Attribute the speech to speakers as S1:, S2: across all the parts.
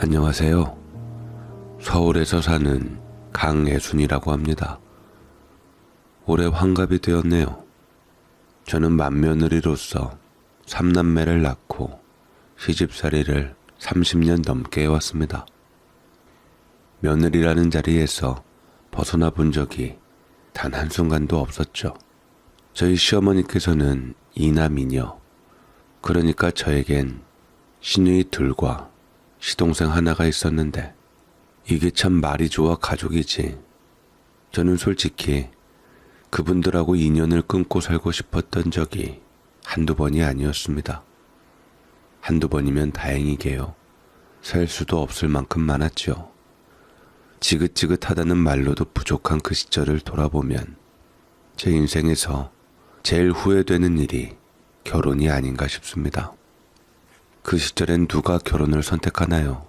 S1: 안녕하세요. 서울에서 사는 강애순이라고 합니다. 올해 환갑이 되었네요. 저는 맏며느리로서 3남매를 낳고 시집살이를 30년 넘게 해왔습니다. 며느리라는 자리에서 벗어나 본 적이 단 한순간도 없었죠. 저희 시어머니께서는 이남이녀, 그러니까 저에겐 시누이 둘과 시동생 하나가 있었는데 이게 참 말이 좋아 가족이지. 저는 솔직히 그분들하고 인연을 끊고 살고 싶었던 적이 한두 번이 아니었습니다. 한두 번이면 다행이게요. 살 수도 없을 만큼 많았죠. 지긋지긋하다는 말로도 부족한 그 시절을 돌아보면 제 인생에서 제일 후회되는 일이 결혼이 아닌가 싶습니다. 그 시절엔 누가 결혼을 선택하나요?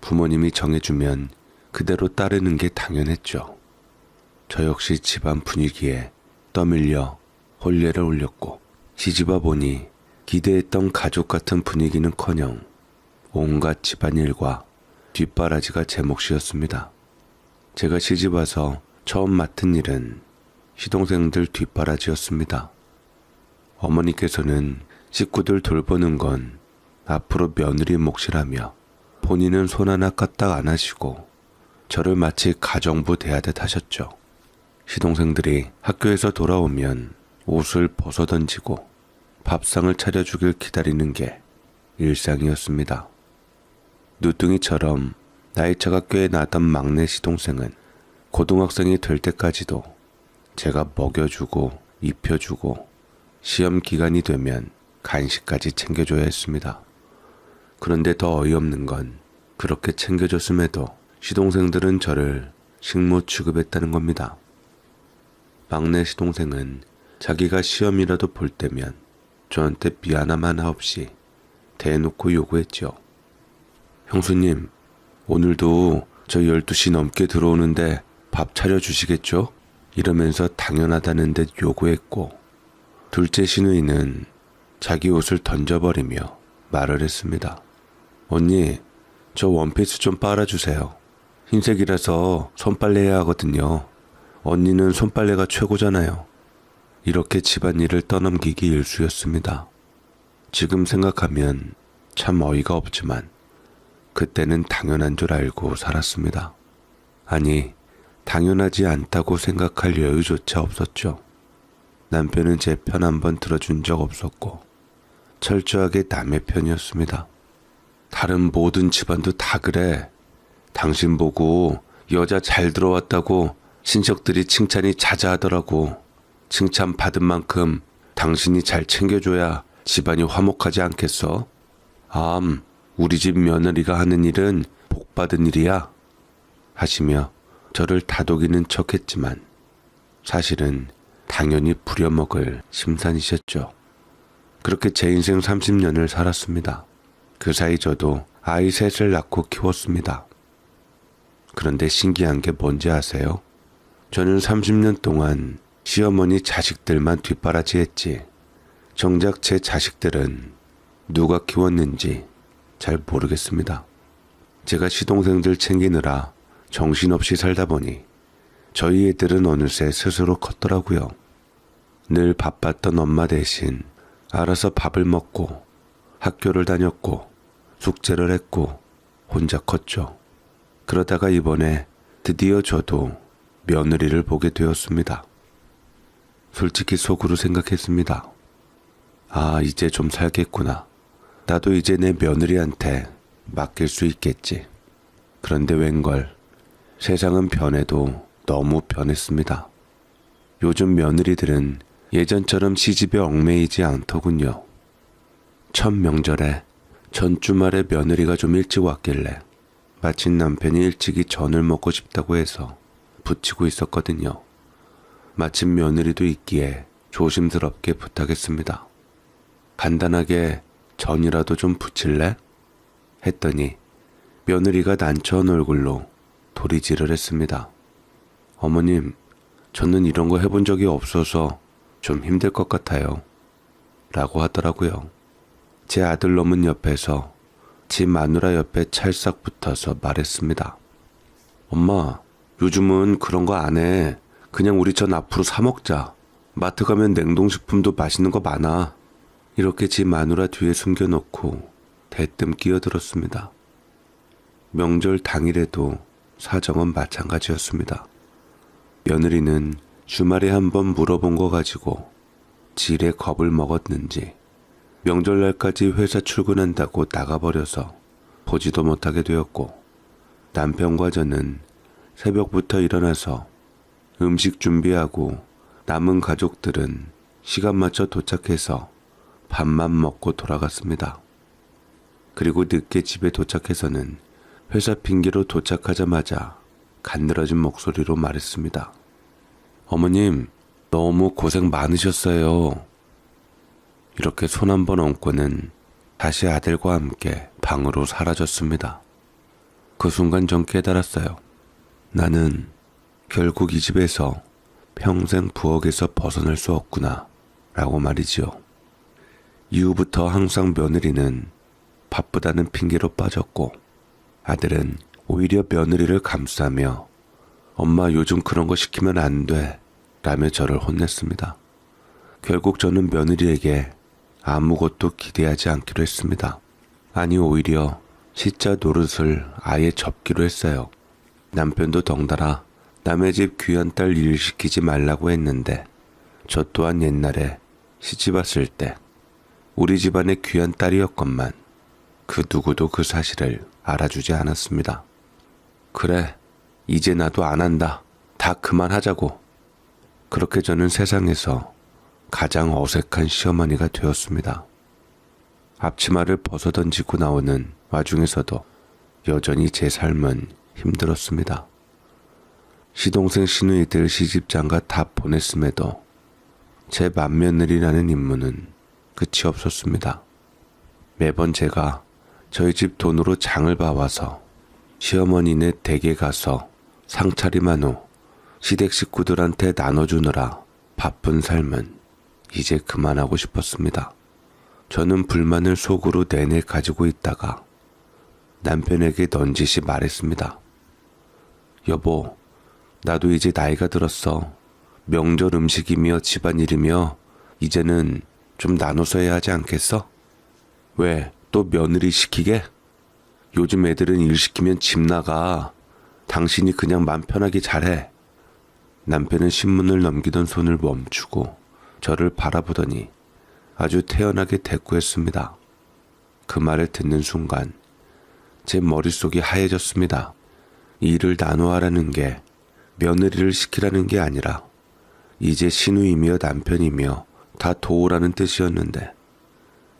S1: 부모님이 정해주면 그대로 따르는 게 당연했죠. 저 역시 집안 분위기에 떠밀려 혼례를 올렸고 시집와 보니 기대했던 가족 같은 분위기는커녕 온갖 집안일과 뒷바라지가 제 몫이었습니다. 제가 시집와서 처음 맡은 일은 시동생들 뒷바라지였습니다. 어머니께서는 식구들 돌보는 건 앞으로 며느리 몫이라며 본인은 손 하나 까딱 안 하시고 저를 마치 가정부 대하듯 하셨죠. 시동생들이 학교에서 돌아오면 옷을 벗어던지고 밥상을 차려주길 기다리는 게 일상이었습니다. 누뚱이처럼 나이차가 꽤 나던 막내 시동생은 고등학생이 될 때까지도 제가 먹여주고 입혀주고 시험 기간이 되면 간식까지 챙겨줘야 했습니다. 그런데 더 어이없는 건 그렇게 챙겨줬음에도 시동생들은 저를 식모 취급했다는 겁니다. 막내 시동생은 자기가 시험이라도 볼 때면 저한테 미안함 하나 없이 대놓고 요구했죠. 형수님, 오늘도 저 12시 넘게 들어오는데 밥 차려주시겠죠? 이러면서 당연하다는 듯 요구했고, 둘째 시누이는 자기 옷을 던져버리며 말을 했습니다. 언니, 저 원피스 좀 빨아주세요. 흰색이라서 손빨래 해야 하거든요. 언니는 손빨래가 최고잖아요. 이렇게 집안일을 떠넘기기 일쑤였습니다. 지금 생각하면 참 어이가 없지만 그때는 당연한 줄 알고 살았습니다. 아니, 당연하지 않다고 생각할 여유조차 없었죠. 남편은 제 편 한 번 들어준 적 없었고 철저하게 남의 편이었습니다. 다른 모든 집안도 다 그래. 당신 보고 여자 잘 들어왔다고 친척들이 칭찬이 자자하더라고. 칭찬 받은 만큼 당신이 잘 챙겨줘야 집안이 화목하지 않겠어? 우리 집 며느리가 하는 일은 복 받은 일이야. 하시며 저를 다독이는 척했지만 사실은 당연히 부려먹을 심산이셨죠. 그렇게 제 인생 30년을 살았습니다. 그 사이 저도 아이 셋을 낳고 키웠습니다. 그런데 신기한 게 뭔지 아세요? 저는 30년 동안 시어머니 자식들만 뒷바라지했지 정작 제 자식들은 누가 키웠는지 잘 모르겠습니다. 제가 시동생들 챙기느라 정신없이 살다 보니 저희 애들은 어느새 스스로 컸더라고요. 늘 바빴던 엄마 대신 알아서 밥을 먹고 학교를 다녔고 숙제를 했고 혼자 컸죠. 그러다가 이번에 드디어 저도 며느리를 보게 되었습니다. 솔직히 속으로 생각했습니다. 이제 좀 살겠구나. 나도 이제 내 며느리한테 맡길 수 있겠지. 그런데 웬걸 세상은 변해도 너무 변했습니다. 요즘 며느리들은 예전처럼 시집에 얽매이지 않더군요. 첫 명절에 전주말에 며느리가 좀 일찍 왔길래 마침 남편이 일찍이 전을 먹고 싶다고 해서 부치고 있었거든요. 마침 며느리도 있기에 조심스럽게 부탁했습니다. 간단하게 전이라도 좀 부칠래? 했더니 며느리가 난처한 얼굴로 도리질을 했습니다. 어머님, 저는 이런 거 해본 적이 없어서 좀 힘들 것 같아요. 라고 하더라고요. 제 아들놈은 옆에서 지 마누라 옆에 찰싹 붙어서 말했습니다. 엄마, 요즘은 그런 거 안 해. 그냥 우리 전 앞으로 사 먹자. 마트 가면 냉동식품도 맛있는 거 많아. 이렇게 지 마누라 뒤에 숨겨놓고 대뜸 끼어들었습니다. 명절 당일에도 사정은 마찬가지였습니다. 며느리는 주말에 한번 물어본 거 가지고 지레 겁을 먹었는지 명절날까지 회사 출근한다고 나가버려서 보지도 못하게 되었고, 남편과 저는 새벽부터 일어나서 음식 준비하고 남은 가족들은 시간 맞춰 도착해서 밥만 먹고 돌아갔습니다. 그리고 늦게 집에 도착해서는 회사 핑계로 도착하자마자 간드러진 목소리로 말했습니다. 어머님, 너무 고생 많으셨어요. 이렇게 손 한 번 얹고는 다시 아들과 함께 방으로 사라졌습니다. 그 순간 전 깨달았어요. 나는 결국 이 집에서 평생 부엌에서 벗어날 수 없구나 라고 말이지요. 이후부터 항상 며느리는 바쁘다는 핑계로 빠졌고, 아들은 오히려 며느리를 감싸며 엄마 요즘 그런 거 시키면 안 돼 라며 저를 혼냈습니다. 결국 저는 며느리에게 아무것도 기대하지 않기로 했습니다. 아니, 오히려 시자 노릇을 아예 접기로 했어요. 남편도 덩달아 남의 집 귀한 딸 일 시키지 말라고 했는데, 저 또한 옛날에 시집 왔을 때 우리 집안의 귀한 딸이었건만 그 누구도 그 사실을 알아주지 않았습니다. 그래, 이제 나도 안 한다. 다 그만하자고. 그렇게 저는 세상에서 가장 어색한 시어머니가 되었습니다. 앞치마를 벗어던지고 나오는 와중에서도 여전히 제 삶은 힘들었습니다. 시동생 시누이들 시집장가 다 보냈음에도 제 맏며느리라는 임무는 끝이 없었습니다. 매번 제가 저희 집 돈으로 장을 봐와서 시어머니네 댁에 가서 상차림한 후 시댁 식구들한테 나눠주느라 바쁜 삶은 이제 그만하고 싶었습니다. 저는 불만을 속으로 내내 가지고 있다가 남편에게 넌지시 말했습니다. 여보, 나도 이제 나이가 들었어. 명절 음식이며 집안일이며 이제는 좀 나눠서 해야 하지 않겠어? 왜, 또 며느리 시키게? 요즘 애들은 일 시키면 집 나가. 당신이 그냥 맘 편하게 잘해. 남편은 신문을 넘기던 손을 멈추고 저를 바라보더니 아주 태연하게 대꾸했습니다. 그 말을 듣는 순간 제 머릿속이 하얘졌습니다. 일을 나눠 하라는 게 며느리를 시키라는 게 아니라 이제 시누이며 남편이며 다 도우라는 뜻이었는데,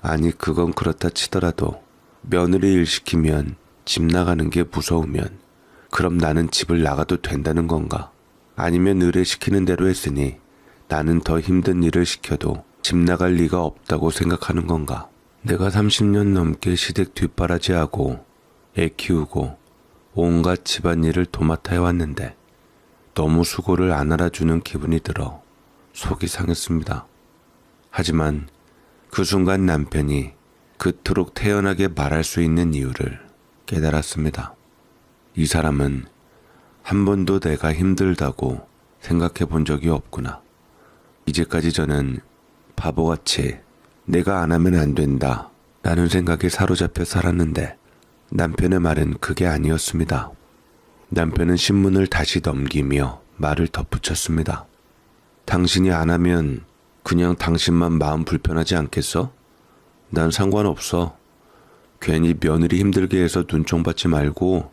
S1: 아니 그건 그렇다 치더라도 며느리 일 시키면 집 나가는 게 무서우면 그럼 나는 집을 나가도 된다는 건가? 아니면 의뢰시키는 대로 했으니 나는 더 힘든 일을 시켜도 집 나갈 리가 없다고 생각하는 건가? 내가 30년 넘게 시댁 뒷바라지하고 애 키우고 온갖 집안일을 도맡아 해왔는데 너무 수고를 안 알아주는 기분이 들어 속이 상했습니다. 하지만 그 순간 남편이 그토록 태연하게 말할 수 있는 이유를 깨달았습니다. 이 사람은 한 번도 내가 힘들다고 생각해 본 적이 없구나. 이제까지 저는 바보같이 내가 안 하면 안 된다 라는 생각에 사로잡혀 살았는데 남편의 말은 그게 아니었습니다. 남편은 신문을 다시 넘기며 말을 덧붙였습니다. 당신이 안 하면 그냥 당신만 마음 불편하지 않겠어? 난 상관없어. 괜히 며느리 힘들게 해서 눈총 받지 말고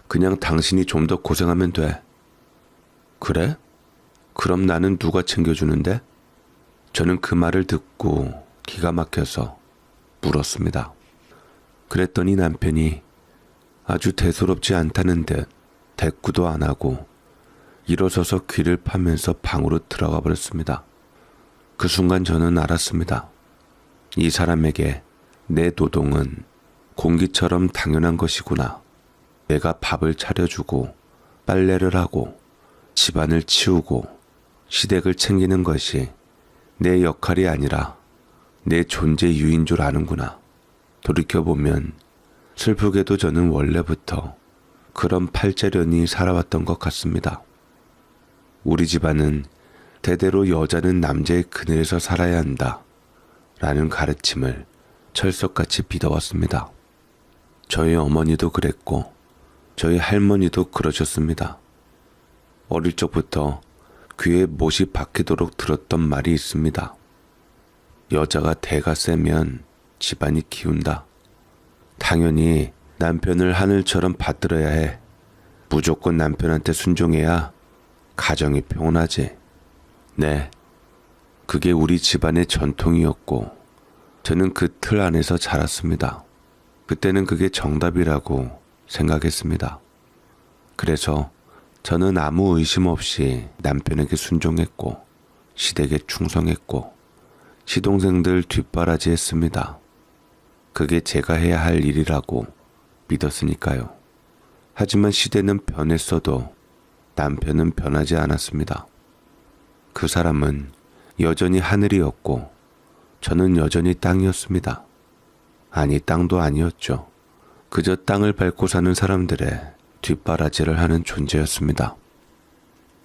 S1: 그냥 당신이 좀 더 고생하면 돼. 그래? 그럼 나는 누가 챙겨주는데? 저는 그 말을 듣고 기가 막혀서 물었습니다. 그랬더니 남편이 아주 대수롭지 않다는 듯 대꾸도 안 하고 일어서서 귀를 파면서 방으로 들어가 버렸습니다. 그 순간 저는 알았습니다. 이 사람에게 내 노동은 공기처럼 당연한 것이구나. 내가 밥을 차려주고 빨래를 하고 집안을 치우고 시댁을 챙기는 것이 내 역할이 아니라 내 존재 유인 줄 아는구나. 돌이켜보면 슬프게도 저는 원래부터 그런 팔자련이 살아왔던 것 같습니다. 우리 집안은 대대로 여자는 남자의 그늘에서 살아야 한다 라는 가르침을 철석같이 믿어왔습니다. 저희 어머니도 그랬고 저희 할머니도 그러셨습니다. 어릴 적부터 귀에 못이 박히도록 들었던 말이 있습니다. 여자가 대가 세면 집안이 기운다. 당연히 남편을 하늘처럼 받들어야 해. 무조건 남편한테 순종해야 가정이 평온하지. 네, 그게 우리 집안의 전통이었고 저는 그 틀 안에서 자랐습니다. 그때는 그게 정답이라고 생각했습니다. 그래서 저는 아무 의심 없이 남편에게 순종했고 시댁에 충성했고 시동생들 뒷바라지했습니다. 그게 제가 해야 할 일이라고 믿었으니까요. 하지만 시대는 변했어도 남편은 변하지 않았습니다. 그 사람은 여전히 하늘이었고 저는 여전히 땅이었습니다. 아니, 땅도 아니었죠. 그저 땅을 밟고 사는 사람들의 뒷바라지를 하는 존재였습니다.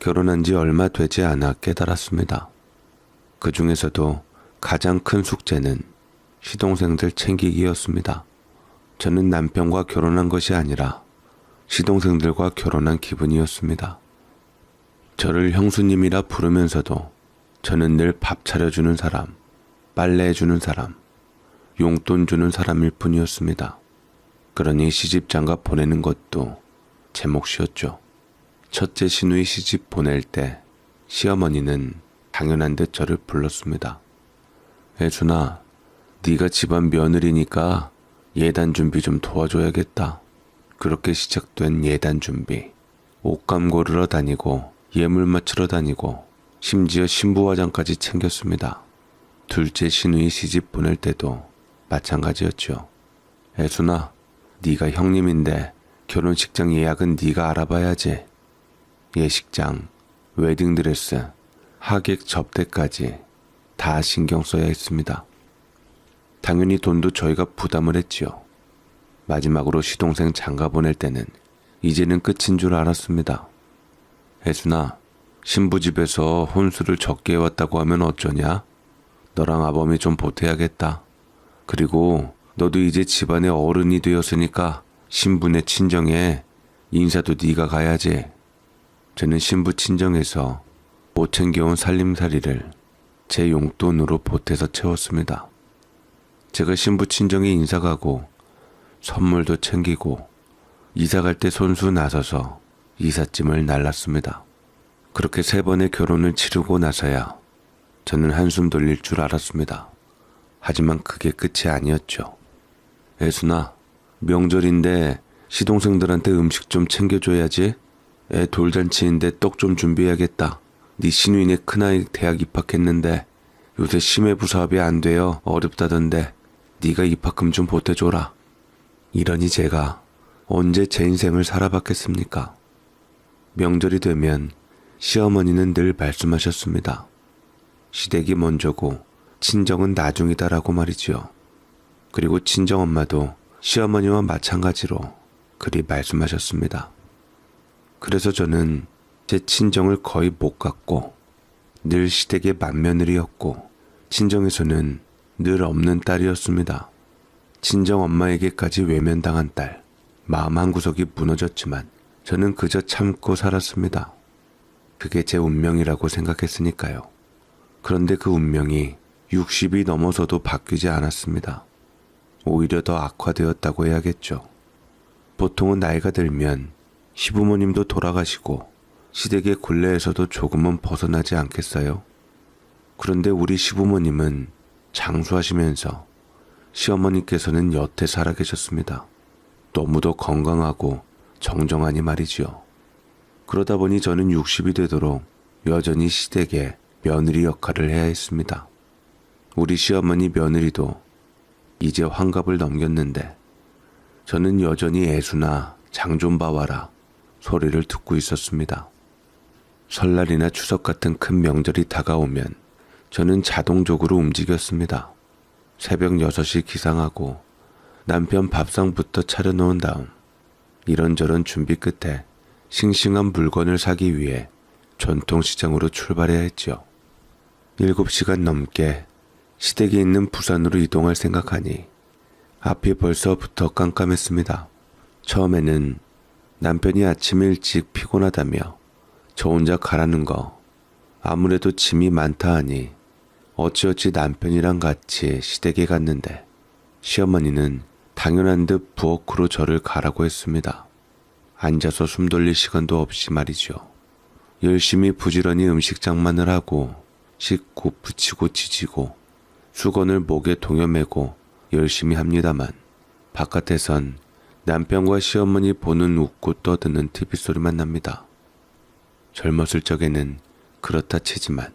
S1: 결혼한 지 얼마 되지 않아 깨달았습니다. 그 중에서도 가장 큰 숙제는 시동생들 챙기기였습니다. 저는 남편과 결혼한 것이 아니라 시동생들과 결혼한 기분이었습니다. 저를 형수님이라 부르면서도 저는 늘 밥 차려주는 사람, 빨래해주는 사람, 용돈 주는 사람일 뿐이었습니다. 그러니 시집장가 보내는 것도 제 몫이었죠. 첫째 시누이 시집 보낼 때 시어머니는 당연한 듯 저를 불렀습니다. 애순아, 네가 집안 며느리니까 예단 준비 좀 도와줘야겠다. 그렇게 시작된 예단 준비. 옷감 고르러 다니고 예물 맞추러 다니고 심지어 신부화장까지 챙겼습니다. 둘째 시누이 시집 보낼 때도 마찬가지였죠. 애순아, 네가 형님인데 결혼식장 예약은 네가 알아봐야지. 예식장, 웨딩드레스, 하객 접대까지 다 신경 써야 했습니다. 당연히 돈도 저희가 부담을 했지요. 마지막으로 시동생 장가 보낼 때는 이제는 끝인 줄 알았습니다. 혜순아, 신부 집에서 혼수를 적게 해왔다고 하면 어쩌냐? 너랑 아범이 좀 보태야겠다. 그리고 너도 이제 집안의 어른이 되었으니까 신부네 친정에 인사도 네가 가야지. 저는 신부 친정에서 못 챙겨온 살림살이를 제 용돈으로 보태서 채웠습니다. 제가 신부 친정에 인사 가고 선물도 챙기고 이사 갈 때 손수 나서서 이삿짐을 날랐습니다. 그렇게 3번의 결혼을 치르고 나서야 저는 한숨 돌릴 줄 알았습니다. 하지만 그게 끝이 아니었죠. 애순아, 명절인데 시동생들한테 음식 좀 챙겨줘야지. 애 돌잔치인데 떡 좀 준비해야겠다. 네 시누이네 큰아이 대학 입학했는데 요새 심해부 사업이 안 돼요. 어렵다던데 네가 입학금 좀 보태줘라. 이러니 제가 언제 제 인생을 살아봤겠습니까? 명절이 되면 시어머니는 늘 말씀하셨습니다. 시댁이 먼저고 친정은 나중이다라고 말이지요. 그리고 친정엄마도 시어머니와 마찬가지로 그리 말씀하셨습니다. 그래서 저는 제 친정을 거의 못 갔고 늘 시댁의 맏며느리였고 친정에서는 늘 없는 딸이었습니다. 친정엄마에게까지 외면당한 딸. 마음 한구석이 무너졌지만 저는 그저 참고 살았습니다. 그게 제 운명이라고 생각했으니까요. 그런데 그 운명이 60이 넘어서도 바뀌지 않았습니다. 오히려 더 악화되었다고 해야겠죠. 보통은 나이가 들면 시부모님도 돌아가시고 시댁의 굴레에서도 조금은 벗어나지 않겠어요? 그런데 우리 시부모님은 장수하시면서 시어머니께서는 여태 살아계셨습니다. 너무도 건강하고 정정하니 말이지요. 그러다 보니 저는 60이 되도록 여전히 시댁의 며느리 역할을 해야 했습니다. 우리 시어머니 며느리도 이제 환갑을 넘겼는데 저는 여전히 애수나 장 좀 봐와라 소리를 듣고 있었습니다. 설날이나 추석 같은 큰 명절이 다가오면 저는 자동적으로 움직였습니다. 새벽 6시 기상하고 남편 밥상부터 차려놓은 다음 이런저런 준비 끝에 싱싱한 물건을 사기 위해 전통시장으로 출발해야 했죠. 7시간 넘게 시댁이 있는 부산으로 이동할 생각하니 앞이 벌써부터 깜깜했습니다. 처음에는 남편이 아침 일찍 피곤하다며 저 혼자 가라는 거, 아무래도 짐이 많다 하니 어찌어찌 남편이랑 같이 시댁에 갔는데 시어머니는 당연한 듯 부엌으로 저를 가라고 했습니다. 앉아서 숨 돌릴 시간도 없이 말이죠. 열심히 부지런히 음식 장만을 하고 씻고 붙이고 지지고 수건을 목에 동여매고 열심히 합니다만 바깥에선 남편과 시어머니 보는 웃고 떠드는 TV 소리만 납니다. 젊었을 적에는 그렇다 치지만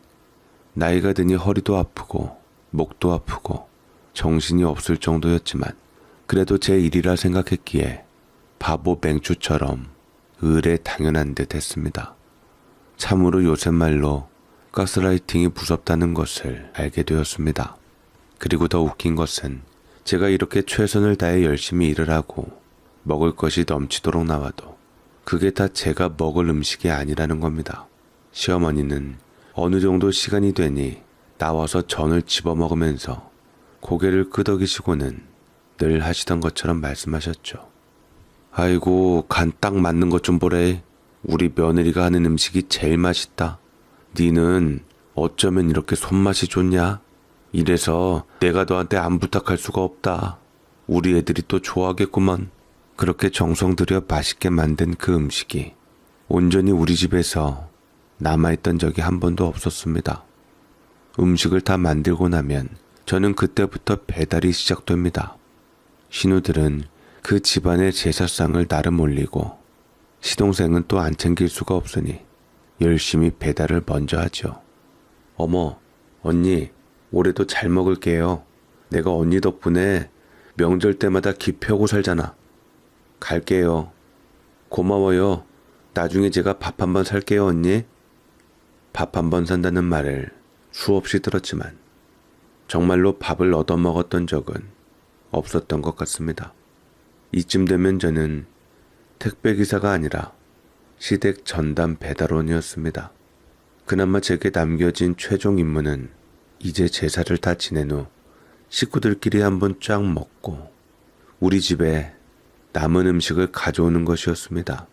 S1: 나이가 드니 허리도 아프고 목도 아프고 정신이 없을 정도였지만 그래도 제 일이라 생각했기에 바보 맹추처럼 을에 당연한 듯 했습니다. 참으로 요새 말로 가스라이팅이 무섭다는 것을 알게 되었습니다. 그리고 더 웃긴 것은 제가 이렇게 최선을 다해 열심히 일을 하고 먹을 것이 넘치도록 나와도 그게 다 제가 먹을 음식이 아니라는 겁니다. 시어머니는 어느 정도 시간이 되니 나와서 전을 집어먹으면서 고개를 끄덕이시고는 늘 하시던 것처럼 말씀하셨죠. 아이고, 간 딱 맞는 것 좀 보래. 우리 며느리가 하는 음식이 제일 맛있다. 니는 어쩌면 이렇게 손맛이 좋냐? 이래서 내가 너한테 안 부탁할 수가 없다. 우리 애들이 또 좋아하겠구먼. 그렇게 정성 들여 맛있게 만든 그 음식이 온전히 우리 집에서 남아있던 적이 한 번도 없었습니다. 음식을 다 만들고 나면 저는 그때부터 배달이 시작됩니다. 신우들은 그 집안의 제사상을 나름 올리고 시동생은 또 안 챙길 수가 없으니 열심히 배달을 먼저 하죠. 어머, 언니, 올해도 잘 먹을게요. 내가 언니 덕분에 명절 때마다 기표하고 살잖아. 갈게요. 고마워요. 나중에 제가 밥 한 번 살게요, 언니. 밥 한 번 산다는 말을 수없이 들었지만 정말로 밥을 얻어먹었던 적은 없었던 것 같습니다. 이쯤 되면 저는 택배기사가 아니라 시댁 전담 배달원이었습니다. 그나마 제게 남겨진 최종 임무는 이제 제사를 다 지낸 후 식구들끼리 한번 쫙 먹고 우리 집에 남은 음식을 가져오는 것이었습니다.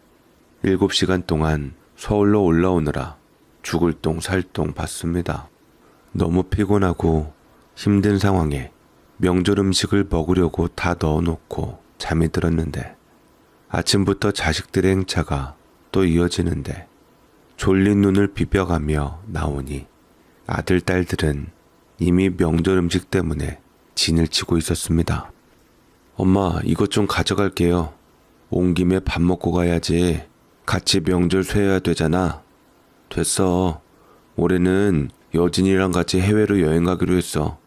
S1: 7시간 동안 서울로 올라오느라 죽을 똥 살 똥 봤습니다. 너무 피곤하고 힘든 상황에 명절 음식을 먹으려고 다 넣어놓고 잠이 들었는데 아침부터 자식들의 행차가 또 이어지는데 졸린 눈을 비벼가며 나오니 아들, 딸들은 이미 명절 음식 때문에 진을 치고 있었습니다. 엄마, 이것 좀 가져갈게요. 온 김에 밥 먹고 가야지. 같이 명절 쇠해야 되잖아. 됐어. 올해는 여진이랑 같이 해외로 여행 가기로 했어.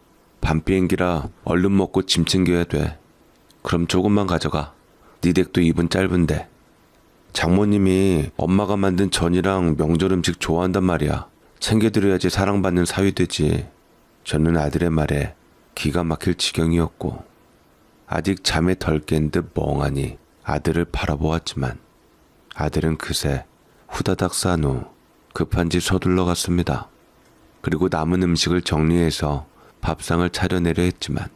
S1: 밤 비행기라 얼른 먹고 짐 챙겨야 돼. 그럼 조금만 가져가. 네 댁도 입은 짧은데. 장모님이 엄마가 만든 전이랑 명절 음식 좋아한단 말이야. 챙겨드려야지 사랑받는 사위 되지. 저는 아들의 말에 기가 막힐 지경이었고 아직 잠에 덜 깬 듯 멍하니 아들을 바라보았지만 아들은 그새 후다닥 싼 후 급한지 서둘러 갔습니다. 그리고 남은 음식을 정리해서 밥상을 차려내려 했지만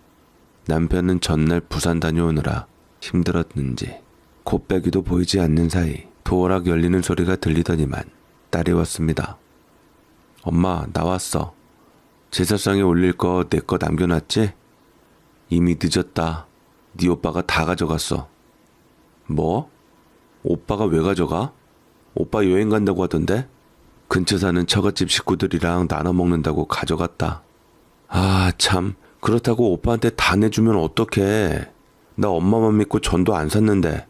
S1: 남편은 전날 부산 다녀오느라 힘들었는지 콧배기도 보이지 않는 사이 도어락 열리는 소리가 들리더니만 딸이 왔습니다. 엄마, 나왔어. 제사상에 올릴 거 내 거 남겨놨지? 이미 늦었다. 네 오빠가 다 가져갔어. 뭐? 오빠가 왜 가져가? 오빠 여행 간다고 하던데? 근처 사는 처갓집 식구들이랑 나눠 먹는다고 가져갔다. 아, 참. 그렇다고 오빠한테 다 내주면 어떡해. 나 엄마만 믿고 전도 안 샀는데.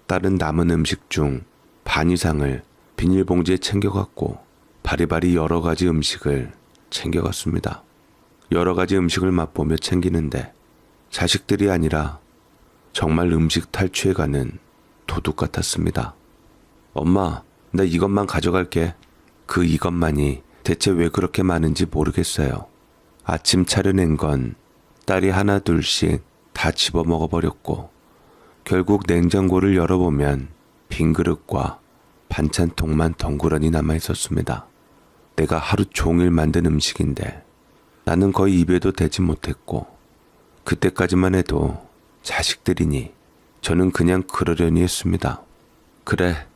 S1: 딸은 남은 음식 중 반 이상을 비닐봉지에 챙겨갔고 바리바리 여러 가지 음식을 챙겨갔습니다. 여러 가지 음식을 맛보며 챙기는데 자식들이 아니라 정말 음식 탈취해가는 도둑 같았습니다. 엄마, 나 이것만 가져갈게. 그 이것만이 대체 왜 그렇게 많은지 모르겠어요. 아침 차려낸 건 딸이 하나 둘씩 다 집어먹어버렸고 결국 냉장고를 열어보면 빈 그릇과 반찬통만 덩그러니 남아있었습니다. 내가 하루 종일 만든 음식인데 나는 거의 입에도 대지 못했고 그때까지만 해도 자식들이니 저는 그냥 그러려니 했습니다. 그래,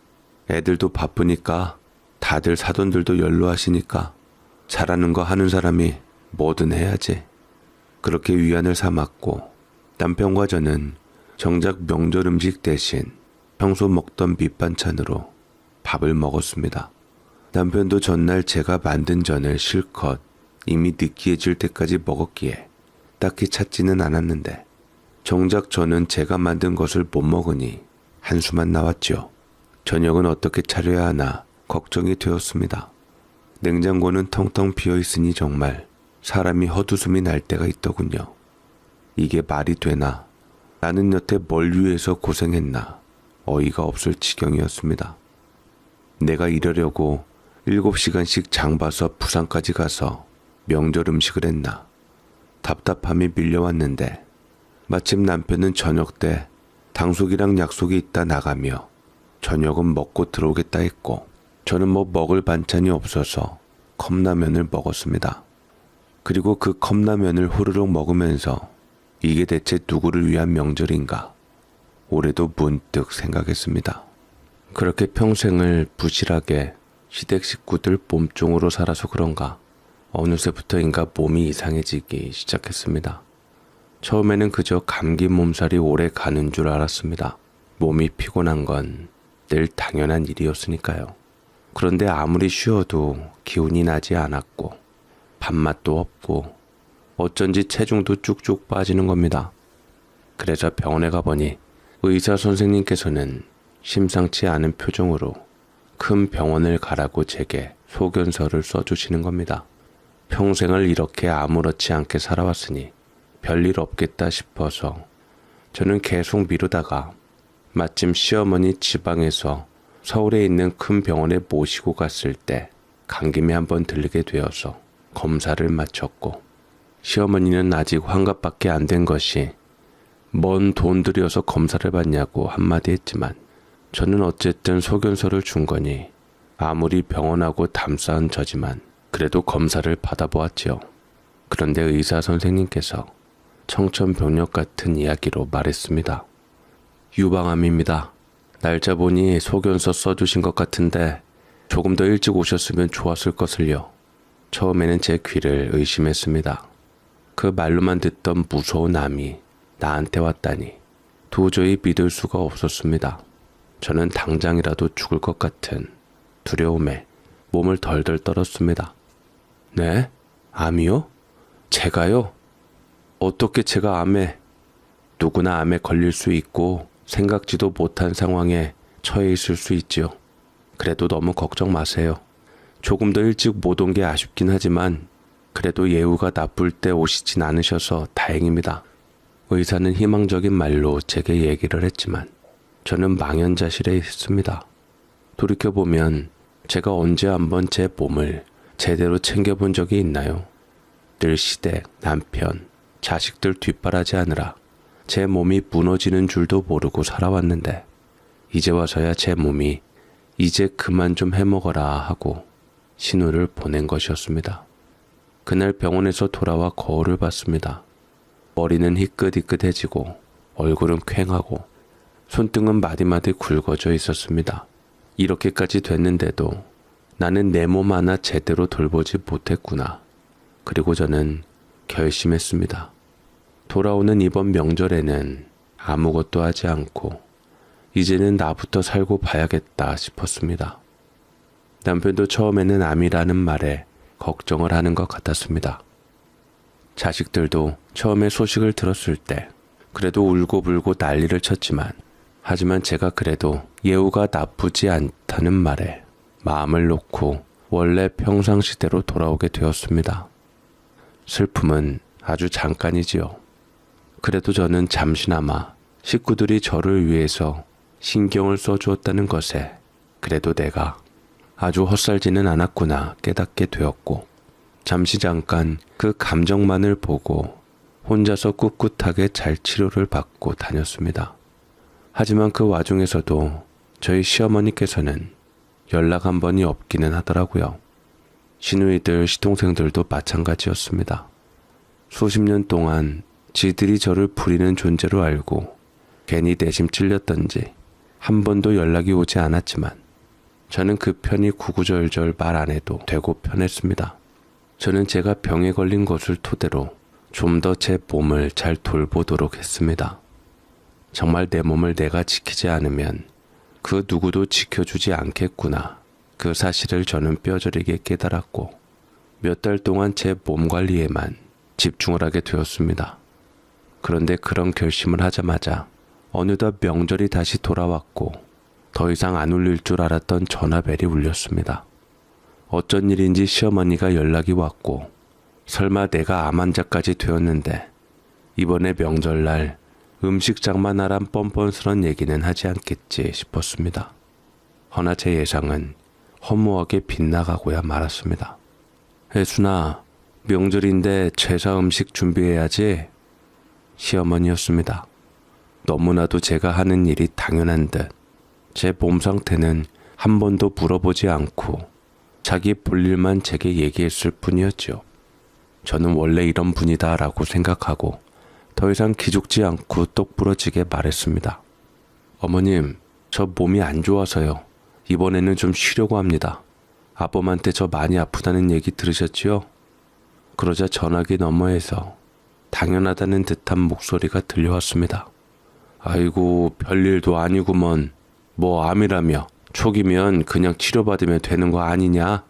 S1: 애들도 바쁘니까 다들 사돈들도 연로하시니까 잘하는 거 하는 사람이 뭐든 해야지. 그렇게 위안을 삼았고 남편과 저는 정작 명절 음식 대신 평소 먹던 밑반찬으로 밥을 먹었습니다. 남편도 전날 제가 만든 전을 실컷 이미 느끼해질 때까지 먹었기에 딱히 찾지는 않았는데 정작 저는 제가 만든 것을 못 먹으니 한숨만 나왔죠. 저녁은 어떻게 차려야 하나 걱정이 되었습니다. 냉장고는 텅텅 비어있으니 정말 사람이 헛웃음이 날 때가 있더군요. 이게 말이 되나? 나는 여태 뭘 위해서 고생했나? 어이가 없을 지경이었습니다. 내가 이러려고 7시간씩 장 봐서 부산까지 가서 명절 음식을 했나? 답답함이 밀려왔는데 마침 남편은 저녁 때 당숙이랑 약속이 있다 나가며 저녁은 먹고 들어오겠다 했고 저는 뭐 먹을 반찬이 없어서 컵라면을 먹었습니다. 그리고 그 컵라면을 후루룩 먹으면서 이게 대체 누구를 위한 명절인가? 올해도 문득 생각했습니다. 그렇게 평생을 부실하게 시댁 식구들 몸종으로 살아서 그런가 어느새부터인가 몸이 이상해지기 시작했습니다. 처음에는 그저 감기 몸살이 오래 가는 줄 알았습니다. 몸이 피곤한 건 늘 당연한 일이었으니까요. 그런데 아무리 쉬어도 기운이 나지 않았고 밥맛도 없고 어쩐지 체중도 쭉쭉 빠지는 겁니다. 그래서 병원에 가보니 의사 선생님께서는 심상치 않은 표정으로 큰 병원을 가라고 제게 소견서를 써주시는 겁니다. 평생을 이렇게 아무렇지 않게 살아왔으니 별일 없겠다 싶어서 저는 계속 미루다가 마침 시어머니 지방에서 서울에 있는 큰 병원에 모시고 갔을 때 간 김에 한번 들르게 되어서 검사를 마쳤고 시어머니는 아직 환갑밖에 안 된 것이 뭔 돈 들여서 검사를 받냐고 한마디 했지만 저는 어쨌든 소견서를 준 거니 아무리 병원하고 담쌓은 저지만 그래도 검사를 받아보았지요. 그런데 의사 선생님께서 청천벽력 같은 이야기로 말했습니다. 유방암입니다. 날짜 보니 소견서 써주신 것 같은데 조금 더 일찍 오셨으면 좋았을 것을요. 처음에는 제 귀를 의심했습니다. 그 말로만 듣던 무서운 암이 나한테 왔다니 도저히 믿을 수가 없었습니다. 저는 당장이라도 죽을 것 같은 두려움에 몸을 덜덜 떨었습니다. 네? 암이요? 제가요? 어떻게 제가 암에... 누구나 암에 걸릴 수 있고 생각지도 못한 상황에 처해 있을 수 있지요. 그래도 너무 걱정 마세요. 조금 더 일찍 못 온 게 아쉽긴 하지만 그래도 예후가 나쁠 때 오시진 않으셔서 다행입니다. 의사는 희망적인 말로 제게 얘기를 했지만 저는 망연자실해 있습니다. 돌이켜보면 제가 언제 한번 제 몸을 제대로 챙겨본 적이 있나요? 늘 시댁, 남편, 자식들 뒷바라지 하느라 제 몸이 무너지는 줄도 모르고 살아왔는데 이제 와서야 제 몸이 이제 그만 좀 해먹어라 하고 신호를 보낸 것이었습니다. 그날 병원에서 돌아와 거울을 봤습니다. 머리는 희끗희끗해지고 얼굴은 퀭하고 손등은 마디마디 굵어져 있었습니다. 이렇게까지 됐는데도 나는 내 몸 하나 제대로 돌보지 못했구나. 그리고 저는 결심했습니다. 돌아오는 이번 명절에는 아무것도 하지 않고 이제는 나부터 살고 봐야겠다 싶었습니다. 남편도 처음에는 암이라는 말에 걱정을 하는 것 같았습니다. 자식들도 처음에 소식을 들었을 때 그래도 울고불고 난리를 쳤지만 하지만 제가 그래도 예후가 나쁘지 않다는 말에 마음을 놓고 원래 평상시대로 돌아오게 되었습니다. 슬픔은 아주 잠깐이지요. 그래도 저는 잠시나마 식구들이 저를 위해서 신경을 써주었다는 것에 그래도 내가 아주 헛살지는 않았구나 깨닫게 되었고 잠시 잠깐 그 감정만을 보고 혼자서 꿋꿋하게 잘 치료를 받고 다녔습니다. 하지만 그 와중에서도 저희 시어머니께서는 연락 한 번이 없기는 하더라고요. 시누이들, 시동생들도 마찬가지였습니다. 수십 년 동안 지들이 저를 부리는 존재로 알고 괜히 내심 찔렸던지 한 번도 연락이 오지 않았지만 저는 그 편이 구구절절 말 안 해도 되고 편했습니다. 저는 제가 병에 걸린 것을 토대로 좀 더 제 몸을 잘 돌보도록 했습니다. 정말 내 몸을 내가 지키지 않으면 그 누구도 지켜주지 않겠구나. 그 사실을 저는 뼈저리게 깨달았고 몇 달 동안 제 몸 관리에만 집중을 하게 되었습니다. 그런데 그런 결심을 하자마자 어느덧 명절이 다시 돌아왔고 더 이상 안 울릴 줄 알았던 전화벨이 울렸습니다. 어쩐 일인지 시어머니가 연락이 왔고 설마 내가 암 환자까지 되었는데 이번에 명절날 음식장만 하란 뻔뻔스런 얘기는 하지 않겠지 싶었습니다. 허나 제 예상은 허무하게 빗나가고야 말았습니다. 혜순아, 명절인데 제사 음식 준비해야지. 시어머니였습니다. 너무나도 제가 하는 일이 당연한 듯 제 몸 상태는 한 번도 물어보지 않고 자기 볼일만 제게 얘기했을 뿐이었죠. 저는 원래 이런 분이다 라고 생각하고 더 이상 기죽지 않고 똑부러지게 말했습니다. 어머님, 저 몸이 안 좋아서요. 이번에는 좀 쉬려고 합니다. 아범한테 저 많이 아프다는 얘기 들으셨지요? 그러자 전화기 너머에서 당연하다는 듯한 목소리가 들려왔습니다. 아이고, 별일도 아니구먼. 뭐 암이라며 초기면 그냥 치료받으면 되는 거 아니냐?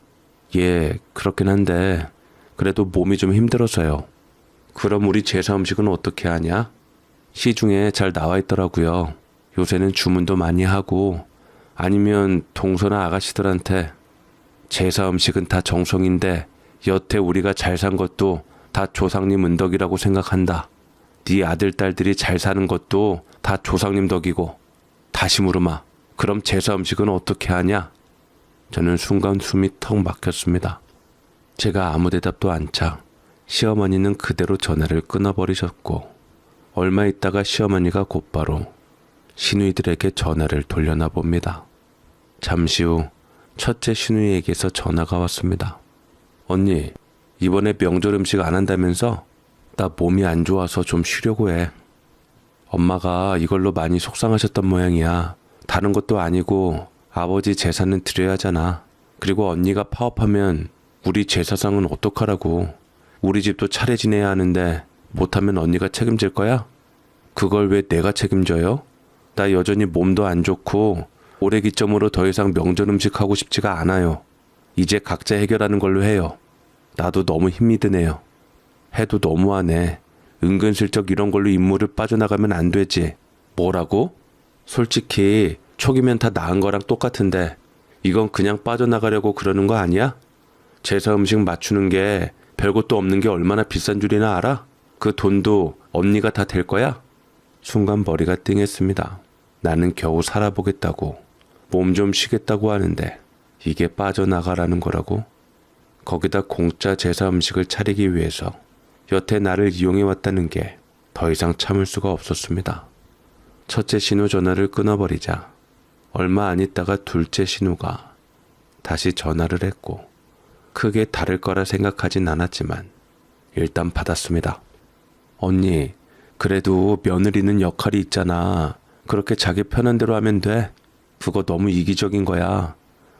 S1: 예, 그렇긴 한데 그래도 몸이 좀 힘들어서요. 그럼 우리 제사 음식은 어떻게 하냐? 시중에 잘 나와 있더라고요. 요새는 주문도 많이 하고 아니면 동서나 아가씨들한테 제사 음식은 다 정성인데 여태 우리가 잘 산 것도 다 조상님 은덕이라고 생각한다. 네 아들, 딸들이 잘 사는 것도 다 조상님 덕이고. 다시 물으마. 그럼 제사 음식은 어떻게 하냐? 저는 순간 숨이 턱 막혔습니다. 제가 아무 대답도 않자 시어머니는 그대로 전화를 끊어버리셨고 얼마 있다가 시어머니가 곧바로 시누이들에게 전화를 돌려나 봅니다. 잠시 후 첫째 시누이에게서 전화가 왔습니다. 언니, 이번에 명절 음식 안 한다면서? 나 몸이 안 좋아서 좀 쉬려고 해. 엄마가 이걸로 많이 속상하셨던 모양이야. 다른 것도 아니고 아버지 제사는 드려야 하잖아. 그리고 언니가 파업하면 우리 제사상은 어떡하라고. 우리 집도 차례 지내야 하는데 못하면 언니가 책임질 거야? 그걸 왜 내가 책임져요? 나 여전히 몸도 안 좋고 올해 기점으로 더 이상 명절 음식 하고 싶지가 않아요. 이제 각자 해결하는 걸로 해요. 나도 너무 힘이 드네요. 해도 너무하네. 은근슬쩍 이런 걸로 임무를 빠져나가면 안 되지. 뭐라고? 솔직히 초기면 다 나은 거랑 똑같은데 이건 그냥 빠져나가려고 그러는 거 아니야? 제사 음식 맞추는 게 별것도 없는 게 얼마나 비싼 줄이나 알아? 그 돈도 언니가 다 될 거야? 순간 머리가 띵했습니다. 나는 겨우 살아보겠다고 몸 좀 쉬겠다고 하는데 이게 빠져나가라는 거라고? 거기다 공짜 제사 음식을 차리기 위해서 여태 나를 이용해왔다는 게 더 이상 참을 수가 없었습니다. 첫째 신우 전화를 끊어버리자 얼마 안 있다가 둘째 신우가 다시 전화를 했고 크게 다를 거라 생각하진 않았지만 일단 받았습니다. 언니, 그래도 며느리는 역할이 있잖아. 그렇게 자기 편한 대로 하면 돼. 그거 너무 이기적인 거야.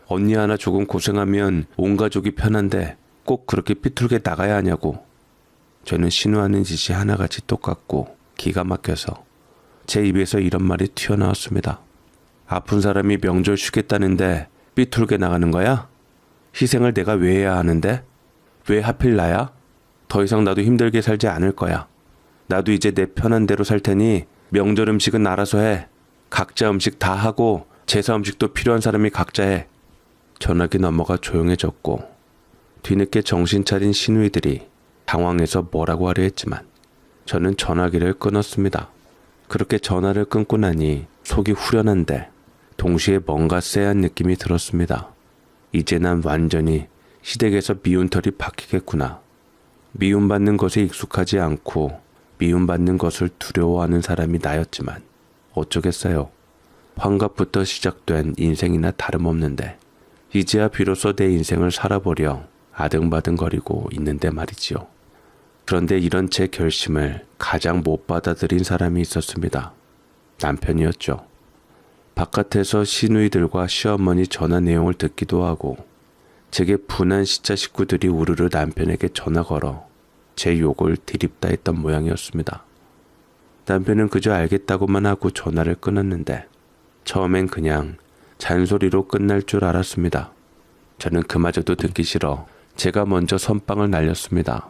S1: 언니 하나 조금 고생하면 온 가족이 편한데 꼭 그렇게 삐뚤게 나가야 하냐고. 저는 신우하는 짓이 하나같이 똑같고 기가 막혀서 제 입에서 이런 말이 튀어나왔습니다. 아픈 사람이 명절 쉬겠다는데 삐뚤게 나가는 거야? 희생을 내가 왜 해야 하는데? 왜 하필 나야? 더 이상 나도 힘들게 살지 않을 거야. 나도 이제 내 편한 대로 살 테니 명절 음식은 알아서 해. 각자 음식 다 하고 제사 음식도 필요한 사람이 각자 해. 전화기 넘어가 조용해졌고 뒤늦게 정신 차린 시누이들이 당황해서 뭐라고 하려 했지만 저는 전화기를 끊었습니다. 그렇게 전화를 끊고 나니 속이 후련한데 동시에 뭔가 쎄한 느낌이 들었습니다. 이제 난 완전히 시댁에서 미운 털이 박히겠구나. 미움받는 것에 익숙하지 않고 미움받는 것을 두려워하는 사람이 나였지만 어쩌겠어요. 환갑부터 시작된 인생이나 다름없는데 이제야 비로소 내 인생을 살아보려 아등바등거리고 있는데 말이지요. 그런데 이런 제 결심을 가장 못 받아들인 사람이 있었습니다. 남편이었죠. 바깥에서 시누이들과 시어머니 전화 내용을 듣기도 하고 제게 분한 시자 식구들이 우르르 남편에게 전화 걸어 제 욕을 드립다 했던 모양이었습니다. 남편은 그저 알겠다고만 하고 전화를 끊었는데 처음엔 그냥 잔소리로 끝날 줄 알았습니다. 저는 그마저도 듣기 싫어 제가 먼저 선빵을 날렸습니다.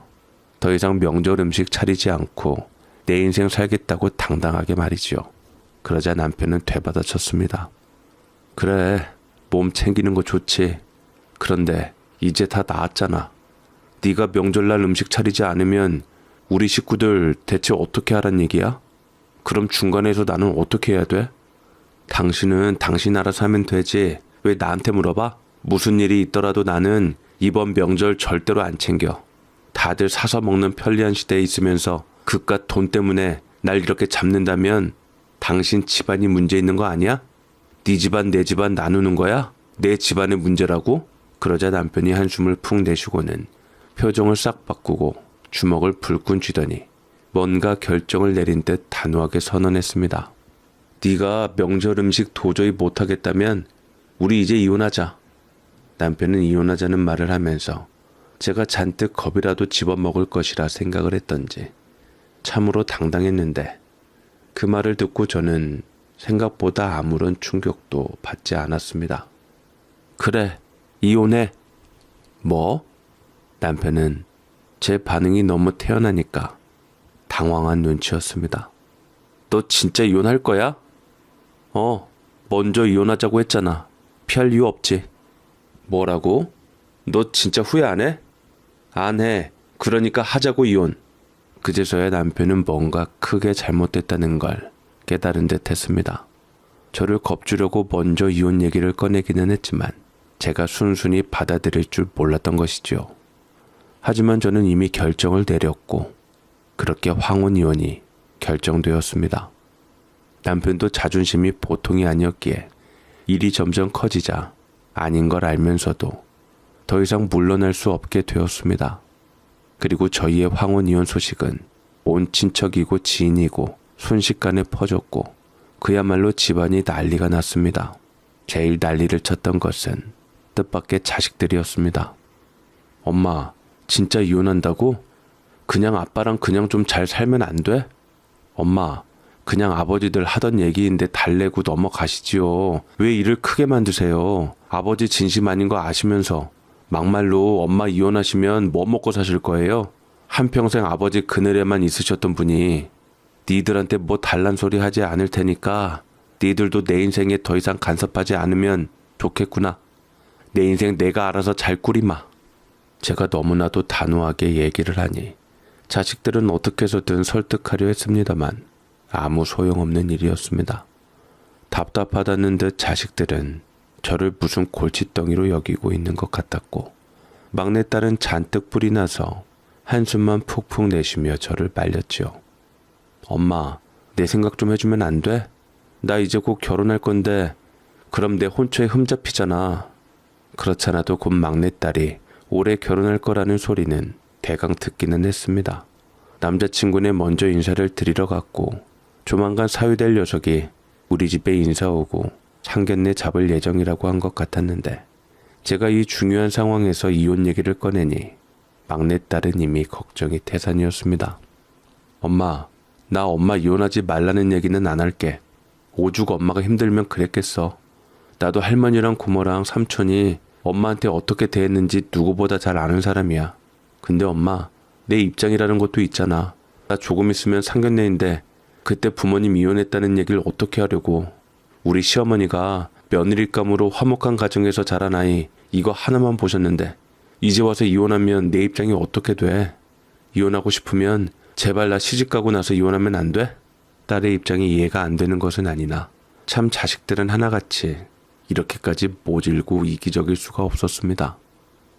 S1: 더 이상 명절 음식 차리지 않고 내 인생 살겠다고 당당하게 말이지요. 그러자 남편은 되받아쳤습니다. 그래, 몸 챙기는 거 좋지. 그런데 이제 다 나았잖아. 네가 명절날 음식 차리지 않으면 우리 식구들 대체 어떻게 하란 얘기야? 그럼 중간에서 나는 어떻게 해야 돼? 당신은 당신 알아서 하면 되지. 왜 나한테 물어봐? 무슨 일이 있더라도 나는 이번 명절 절대로 안 챙겨. 다들 사서 먹는 편리한 시대에 있으면서 그깟 돈 때문에 날 이렇게 잡는다면 당신 집안이 문제 있는 거 아니야? 네 집안 내 집안 나누는 거야? 내 집안의 문제라고? 그러자 남편이 한숨을 푹 내쉬고는 표정을 싹 바꾸고 주먹을 불끈 쥐더니 뭔가 결정을 내린 듯 단호하게 선언했습니다. 네가 명절 음식 도저히 못하겠다면 우리 이제 이혼하자. 남편은 이혼하자는 말을 하면서 제가 잔뜩 겁이라도 집어먹을 것이라 생각을 했던지 참으로 당당했는데 그 말을 듣고 저는 생각보다 아무런 충격도 받지 않았습니다. 그래, 이혼해. 뭐? 남편은 제 반응이 너무 태연하니까 당황한 눈치였습니다. 너 진짜 이혼할 거야? 먼저 이혼하자고 했잖아. 피할 이유 없지. 뭐라고? 너 진짜 후회 안 해? 안 해. 그러니까 하자고 이혼. 그제서야 남편은 뭔가 크게 잘못됐다는 걸 깨달은 듯 했습니다. 저를 겁주려고 먼저 이혼 얘기를 꺼내기는 했지만 제가 순순히 받아들일 줄 몰랐던 것이지요. 하지만 저는 이미 결정을 내렸고 그렇게 황혼 이혼이 결정되었습니다. 남편도 자존심이 보통이 아니었기에 일이 점점 커지자 아닌 걸 알면서도 더 이상 물러날 수 없게 되었습니다. 그리고 저희의 황혼 이혼 소식은 온 친척이고 지인이고 순식간에 퍼졌고 그야말로 집안이 난리가 났습니다. 제일 난리를 쳤던 것은 뜻밖의 자식들이었습니다. 엄마, 진짜 이혼한다고? 그냥 아빠랑 그냥 좀 잘 살면 안 돼? 엄마, 그냥 아버지들 하던 얘기인데 달래고 넘어가시지요. 왜 일을 크게 만드세요? 아버지 진심 아닌 거 아시면서 막말로 엄마 이혼하시면 뭐 먹고 사실 거예요? 한평생 아버지 그늘에만 있으셨던 분이 니들한테 뭐 달란 소리 하지 않을 테니까 니들도 내 인생에 더 이상 간섭하지 않으면 좋겠구나. 내 인생 내가 알아서 잘 꾸리마. 제가 너무나도 단호하게 얘기를 하니 자식들은 어떻게 해서든 설득하려 했습니다만 아무 소용없는 일이었습니다. 답답하다는 듯 자식들은 저를 무슨 골칫덩이로 여기고 있는 것 같았고 막내딸은 잔뜩 뿔이 나서 한숨만 푹푹 내쉬며 저를 말렸지요. 엄마, 내 생각 좀 해주면 안 돼? 나 이제 곧 결혼할 건데 그럼 내 혼처에 흠잡히잖아. 그렇잖아도 곧 막내딸이 올해 결혼할 거라는 소리는 대강 듣기는 했습니다. 남자친구네 먼저 인사를 드리러 갔고 조만간 사위될 녀석이 우리 집에 인사 오고 상견례 잡을 예정이라고 한 것 같았는데 제가 이 중요한 상황에서 이혼 얘기를 꺼내니 막내딸은 이미 걱정이 태산이었습니다. 엄마, 나 엄마 이혼하지 말라는 얘기는 안 할게. 오죽 엄마가 힘들면 그랬겠어. 나도 할머니랑 고모랑 삼촌이 엄마한테 어떻게 대했는지 누구보다 잘 아는 사람이야. 근데 엄마, 내 입장이라는 것도 있잖아. 나 조금 있으면 상견례인데 그때 부모님 이혼했다는 얘기를 어떻게 하려고. 우리 시어머니가 며느리감으로 화목한 가정에서 자란 아이 이거 하나만 보셨는데 이제 와서 이혼하면 내 입장이 어떻게 돼? 이혼하고 싶으면 제발 나 시집가고 나서 이혼하면 안 돼? 딸의 입장이 이해가 안 되는 것은 아니나 참 자식들은 하나같이 이렇게까지 모질고 이기적일 수가 없었습니다.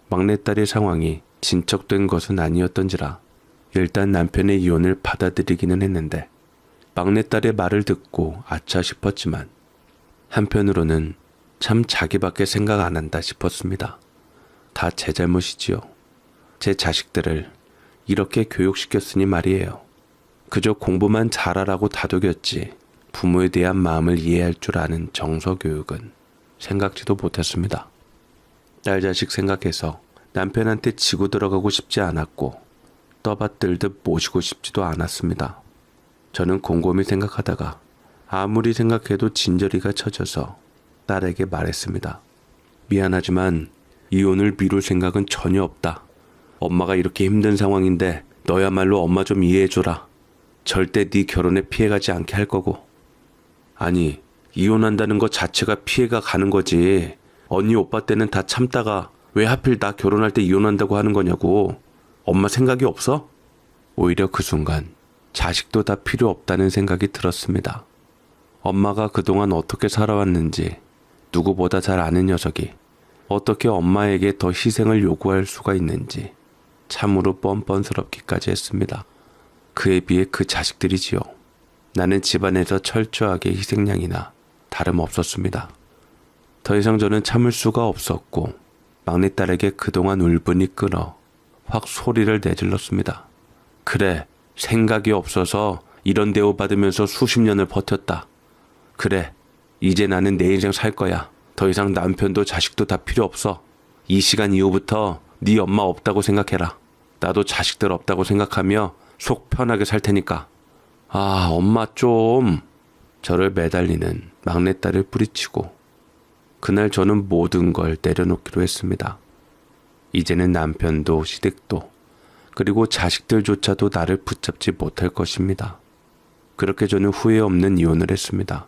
S1: 막내딸의 상황이 진척된 것은 아니었던지라 일단 남편의 이혼을 받아들이기는 했는데 막내딸의 말을 듣고 아차 싶었지만 한편으로는 참 자기밖에 생각 안 한다 싶었습니다. 다 제 잘못이지요. 제 자식들을 이렇게 교육시켰으니 말이에요. 그저 공부만 잘하라고 다독였지 부모에 대한 마음을 이해할 줄 아는 정서교육은 생각지도 못했습니다. 딸 자식 생각해서 남편한테 지고 들어가고 싶지 않았고 떠받들듯 모시고 싶지도 않았습니다. 저는 곰곰이 생각하다가 아무리 생각해도 진저리가 쳐져서 딸에게 말했습니다. 미안하지만 이혼을 미룰 생각은 전혀 없다. 엄마가 이렇게 힘든 상황인데 너야말로 엄마 좀 이해해줘라. 절대 네 결혼에 피해가지 않게 할 거고. 아니, 이혼한다는 것 자체가 피해가 가는 거지. 언니 오빠 때는 다 참다가 왜 하필 나 결혼할 때 이혼한다고 하는 거냐고. 엄마 생각이 없어? 오히려 그 순간 자식도 다 필요 없다는 생각이 들었습니다. 엄마가 그동안 어떻게 살아왔는지 누구보다 잘 아는 녀석이 어떻게 엄마에게 더 희생을 요구할 수가 있는지 참으로 뻔뻔스럽기까지 했습니다. 그에 비해 그 자식들이지요. 나는 집안에서 철저하게 희생양이나 다름없었습니다. 더 이상 저는 참을 수가 없었고 막내딸에게 그동안 울분이 끊어 확 소리를 내질렀습니다. 그래, 생각이 없어서 이런 대우 받으면서 수십 년을 버텼다. 그래, 이제 나는 내 인생 살 거야. 더 이상 남편도 자식도 다 필요 없어. 이 시간 이후부터 네 엄마 없다고 생각해라. 나도 자식들 없다고 생각하며 속 편하게 살 테니까. 아, 엄마 좀. 저를 매달리는 막내딸을 뿌리치고 그날 저는 모든 걸 내려놓기로 했습니다. 이제는 남편도 시댁도 그리고 자식들조차도 나를 붙잡지 못할 것입니다. 그렇게 저는 후회 없는 이혼을 했습니다.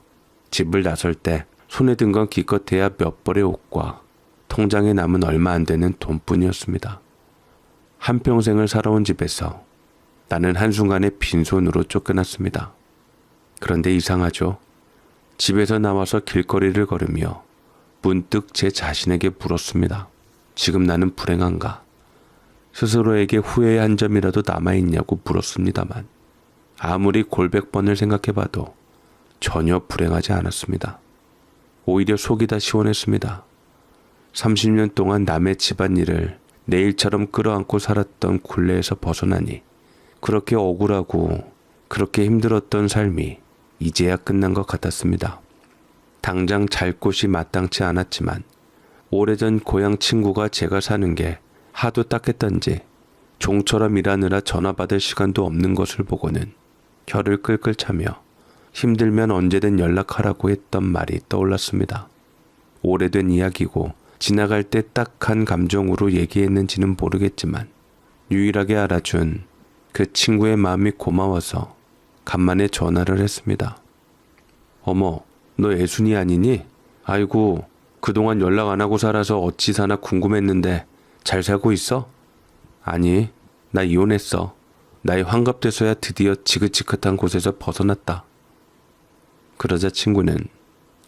S1: 집을 나설 때 손에 든 건 기껏해야 몇 벌의 옷과 통장에 남은 얼마 안 되는 돈뿐이었습니다. 한평생을 살아온 집에서 나는 한순간에 빈손으로 쫓겨났습니다. 그런데 이상하죠. 집에서 나와서 길거리를 걸으며 문득 제 자신에게 물었습니다. 지금 나는 불행한가? 스스로에게 후회의 한 점이라도 남아있냐고 물었습니다만 아무리 골백 번을 생각해봐도 전혀 불행하지 않았습니다. 오히려 속이 다 시원했습니다. 30년 동안 남의 집안일을 내 일처럼 끌어안고 살았던 굴레에서 벗어나니 그렇게 억울하고 그렇게 힘들었던 삶이 이제야 끝난 것 같았습니다. 당장 잘 곳이 마땅치 않았지만 오래전 고향 친구가 제가 사는 게 하도 딱했던지 종처럼 일하느라 전화 받을 시간도 없는 것을 보고는 혀를 끌끌 차며 힘들면 언제든 연락하라고 했던 말이 떠올랐습니다. 오래된 이야기고 지나갈 때 딱한 감정으로 얘기했는지는 모르겠지만 유일하게 알아준 그 친구의 마음이 고마워서 간만에 전화를 했습니다. 어머, 너 애순이 아니니? 아이고, 그동안 연락 안 하고 살아서 어찌 사나 궁금했는데 잘 살고 있어? 아니, 나 이혼했어. 나이 환갑돼서야 드디어 지긋지긋한 곳에서 벗어났다. 그러자 친구는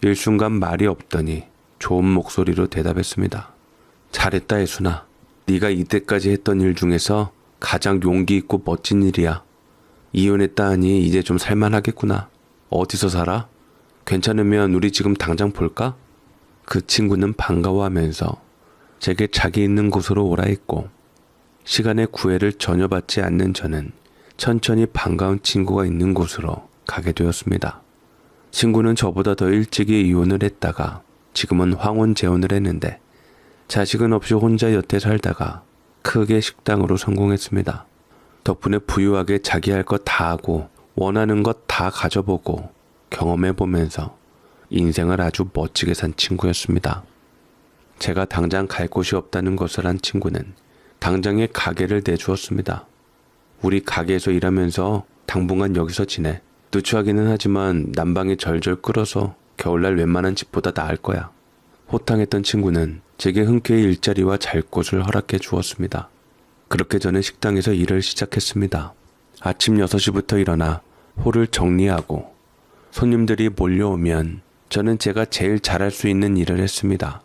S1: 일순간 말이 없더니 좋은 목소리로 대답했습니다. 잘했다 애순아. 네가 이때까지 했던 일 중에서 가장 용기 있고 멋진 일이야. 이혼했다 하니 이제 좀 살만하겠구나. 어디서 살아? 괜찮으면 우리 지금 당장 볼까? 그 친구는 반가워하면서 제게 자기 있는 곳으로 오라 했고 시간의 구애를 전혀 받지 않는 저는 천천히 반가운 친구가 있는 곳으로 가게 되었습니다. 친구는 저보다 더 일찍이 이혼을 했다가 지금은 황혼 재혼을 했는데 자식은 없이 혼자 여태 살다가 크게 식당으로 성공했습니다. 덕분에 부유하게 자기 할 것 다 하고 원하는 것 다 가져보고 경험해보면서 인생을 아주 멋지게 산 친구였습니다. 제가 당장 갈 곳이 없다는 것을 한 친구는 당장에 가게를 내주었습니다. 우리 가게에서 일하면서 당분간 여기서 지내. 누추하기는 하지만 난방이 절절 끓어서 겨울날 웬만한 집보다 나을 거야. 호탕했던 친구는 제게 흔쾌히 일자리와 잘 곳을 허락해 주었습니다. 그렇게 저는 식당에서 일을 시작했습니다. 아침 6시부터 일어나 홀을 정리하고 손님들이 몰려오면 저는 제가 제일 잘할 수 있는 일을 했습니다.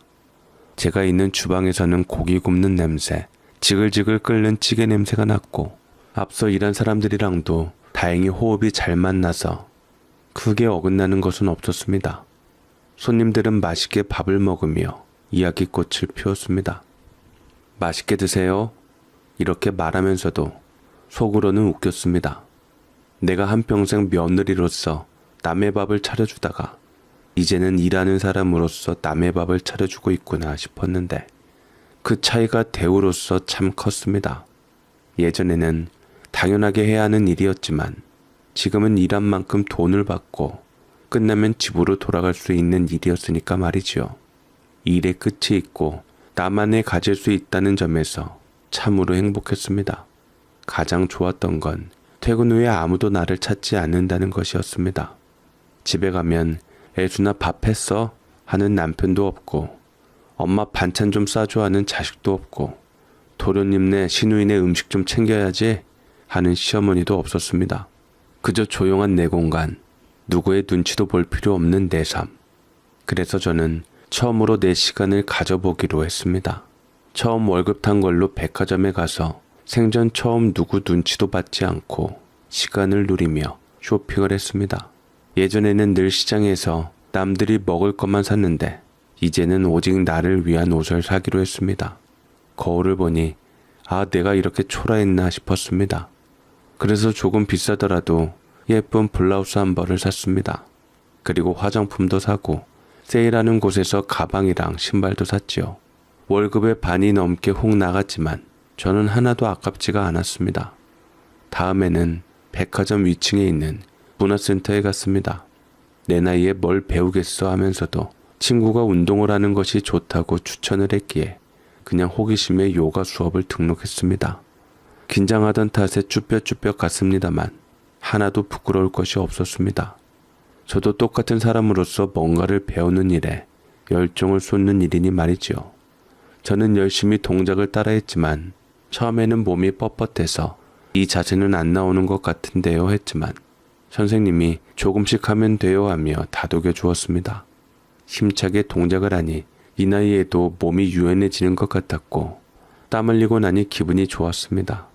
S1: 제가 있는 주방에서는 고기 굽는 냄새, 지글지글 끓는 찌개 냄새가 났고 앞서 일한 사람들이랑도 다행히 호흡이 잘 맞나서 크게 어긋나는 것은 없었습니다. 손님들은 맛있게 밥을 먹으며 이야기꽃을 피웠습니다. 맛있게 드세요. 이렇게 말하면서도 속으로는 웃겼습니다. 내가 한평생 며느리로서 남의 밥을 차려주다가 이제는 일하는 사람으로서 남의 밥을 차려주고 있구나 싶었는데 그 차이가 대우로서 참 컸습니다. 예전에는 당연하게 해야 하는 일이었지만 지금은 일한 만큼 돈을 받고 끝나면 집으로 돌아갈 수 있는 일이었으니까 말이지요. 일의 끝이 있고 나만의 가질 수 있다는 점에서 참으로 행복했습니다. 가장 좋았던 건 퇴근 후에 아무도 나를 찾지 않는다는 것이었습니다. 집에 가면 애수나 밥 했어? 하는 남편도 없고 엄마 반찬 좀 싸줘 하는 자식도 없고 도련님네 시누이네 음식 좀 챙겨야지 하는 시어머니도 없었습니다. 그저 조용한 내 공간, 누구의 눈치도 볼 필요 없는 내 삶. 그래서 저는 처음으로 내 시간을 가져보기로 했습니다. 처음 월급 탄 걸로 백화점에 가서 생전 처음 누구 눈치도 받지 않고 시간을 누리며 쇼핑을 했습니다. 예전에는 늘 시장에서 남들이 먹을 것만 샀는데 이제는 오직 나를 위한 옷을 사기로 했습니다. 거울을 보니 내가 이렇게 초라했나 싶었습니다. 그래서 조금 비싸더라도 예쁜 블라우스 한 벌을 샀습니다. 그리고 화장품도 사고 세일하는 곳에서 가방이랑 신발도 샀지요. 월급의 반이 넘게 혹 나갔지만 저는 하나도 아깝지가 않았습니다. 다음에는 백화점 위층에 있는 문화센터에 갔습니다. 내 나이에 뭘 배우겠어 하면서도 친구가 운동을 하는 것이 좋다고 추천을 했기에 그냥 호기심에 요가 수업을 등록했습니다. 긴장하던 탓에 쭈뼛쭈뼛 갔습니다만 하나도 부끄러울 것이 없었습니다. 저도 똑같은 사람으로서 뭔가를 배우는 일에 열정을 쏟는 일이니 말이지요. 저는 열심히 동작을 따라했지만 처음에는 몸이 뻣뻣해서 이 자세는 안 나오는 것 같은데요 했지만 선생님이 조금씩 하면 돼요 하며 다독여 주었습니다. 힘차게 동작을 하니 이 나이에도 몸이 유연해지는 것 같았고 땀 흘리고 나니 기분이 좋았습니다.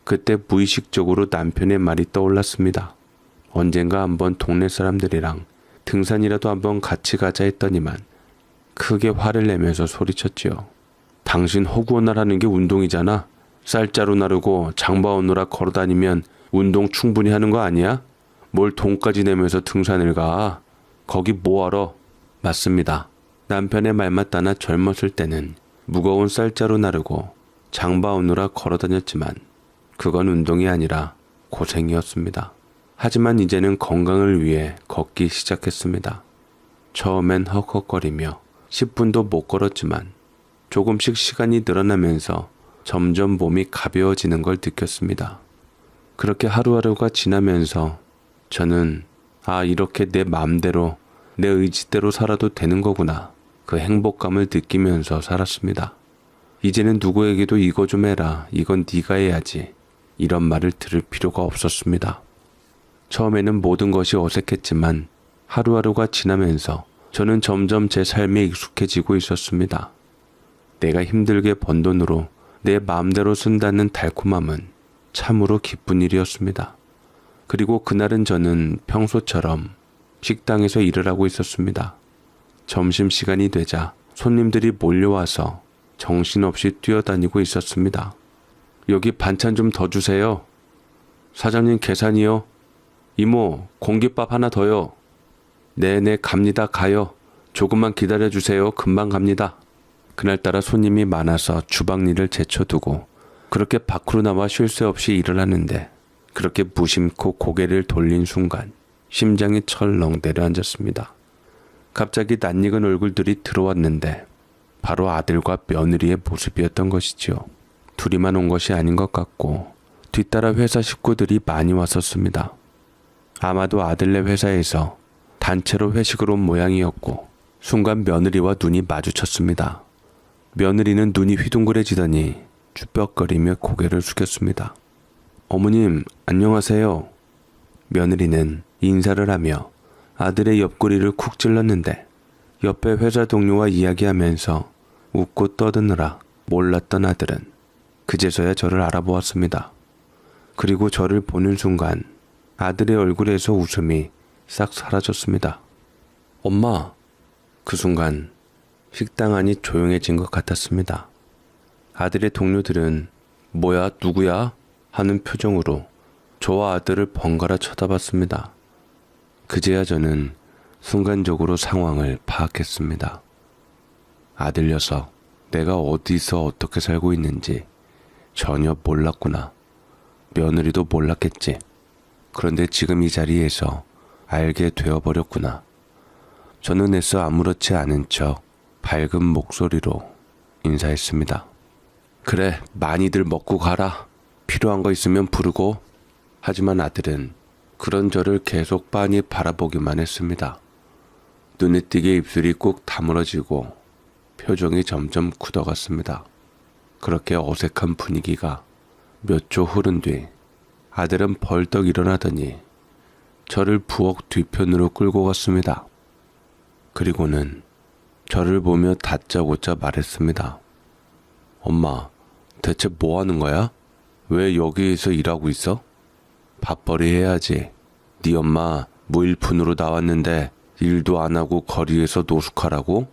S1: 그때 무의식적으로 남편의 말이 떠올랐습니다. 언젠가 한번 동네 사람들이랑 등산이라도 한번 같이 가자 했더니만 크게 화를 내면서 소리쳤지요. 당신 허구한 하는 게 운동이잖아. 쌀자루 나르고 장바오느라 걸어다니면 운동 충분히 하는 거 아니야? 뭘 돈까지 내면서 등산을 가. 거기 뭐하러? 맞습니다. 남편의 말 맞다나 젊었을 때는 무거운 쌀자루 나르고 장바오느라 걸어다녔지만 그건 운동이 아니라 고생이었습니다. 하지만 이제는 건강을 위해 걷기 시작했습니다. 처음엔 헉헉거리며 10분도 못 걸었지만 조금씩 시간이 늘어나면서 점점 몸이 가벼워지는 걸 느꼈습니다. 그렇게 하루하루가 지나면서 저는 이렇게 내 마음대로 내 의지대로 살아도 되는 거구나. 그 행복감을 느끼면서 살았습니다. 이제는 누구에게도 이거 좀 해라. 이건 네가 해야지. 이런 말을 들을 필요가 없었습니다. 처음에는 모든 것이 어색했지만 하루하루가 지나면서 저는 점점 제 삶에 익숙해지고 있었습니다. 내가 힘들게 번 돈으로 내 마음대로 쓴다는 달콤함은 참으로 기쁜 일이었습니다. 그리고 그날은 저는 평소처럼 식당에서 일을 하고 있었습니다. 점심시간이 되자 손님들이 몰려와서 정신없이 뛰어다니고 있었습니다. 여기 반찬 좀 더 주세요. 사장님 계산이요. 이모 공깃밥 하나 더요. 네네 갑니다. 가요. 조금만 기다려주세요. 금방 갑니다. 그날따라 손님이 많아서 주방 일을 제쳐두고 그렇게 밖으로 나와 쉴 새 없이 일을 하는데 그렇게 무심코 고개를 돌린 순간 심장이 철렁 내려앉았습니다. 갑자기 낯익은 얼굴들이 들어왔는데 바로 아들과 며느리의 모습이었던 것이지요. 둘이만 온 것이 아닌 것 같고 뒤따라 회사 식구들이 많이 왔었습니다. 아마도 아들네 회사에서 단체로 회식을 온 모양이었고 순간 며느리와 눈이 마주쳤습니다. 며느리는 눈이 휘둥그레지더니 쭈뼛거리며 고개를 숙였습니다. 어머님 안녕하세요. 며느리는 인사를 하며 아들의 옆구리를 쿡 찔렀는데 옆에 회사 동료와 이야기하면서 웃고 떠드느라 몰랐던 아들은 그제서야 저를 알아보았습니다. 그리고 저를 보는 순간 아들의 얼굴에서 웃음이 싹 사라졌습니다. 엄마! 그 순간 식당 안이 조용해진 것 같았습니다. 아들의 동료들은 뭐야, 누구야? 하는 표정으로 저와 아들을 번갈아 쳐다봤습니다. 그제야 저는 순간적으로 상황을 파악했습니다. 아들 녀석, 내가 어디서 어떻게 살고 있는지 전혀 몰랐구나. 며느리도 몰랐겠지. 그런데 지금 이 자리에서 알게 되어버렸구나. 저는 애써 아무렇지 않은 척 밝은 목소리로 인사했습니다. 그래, 많이들 먹고 가라. 필요한 거 있으면 부르고. 하지만 아들은 그런 저를 계속 빤히 바라보기만 했습니다. 눈에 띄게 입술이 꾹 다물어지고 표정이 점점 굳어갔습니다. 그렇게 어색한 분위기가 몇 초 흐른 뒤 아들은 벌떡 일어나더니 저를 부엌 뒤편으로 끌고 갔습니다. 그리고는 저를 보며 다짜고짜 말했습니다. 엄마, 대체 뭐 하는 거야? 왜 여기에서 일하고 있어? 밥벌이 해야지. 네 엄마 무일푼으로 나왔는데 일도 안 하고 거리에서 노숙하라고?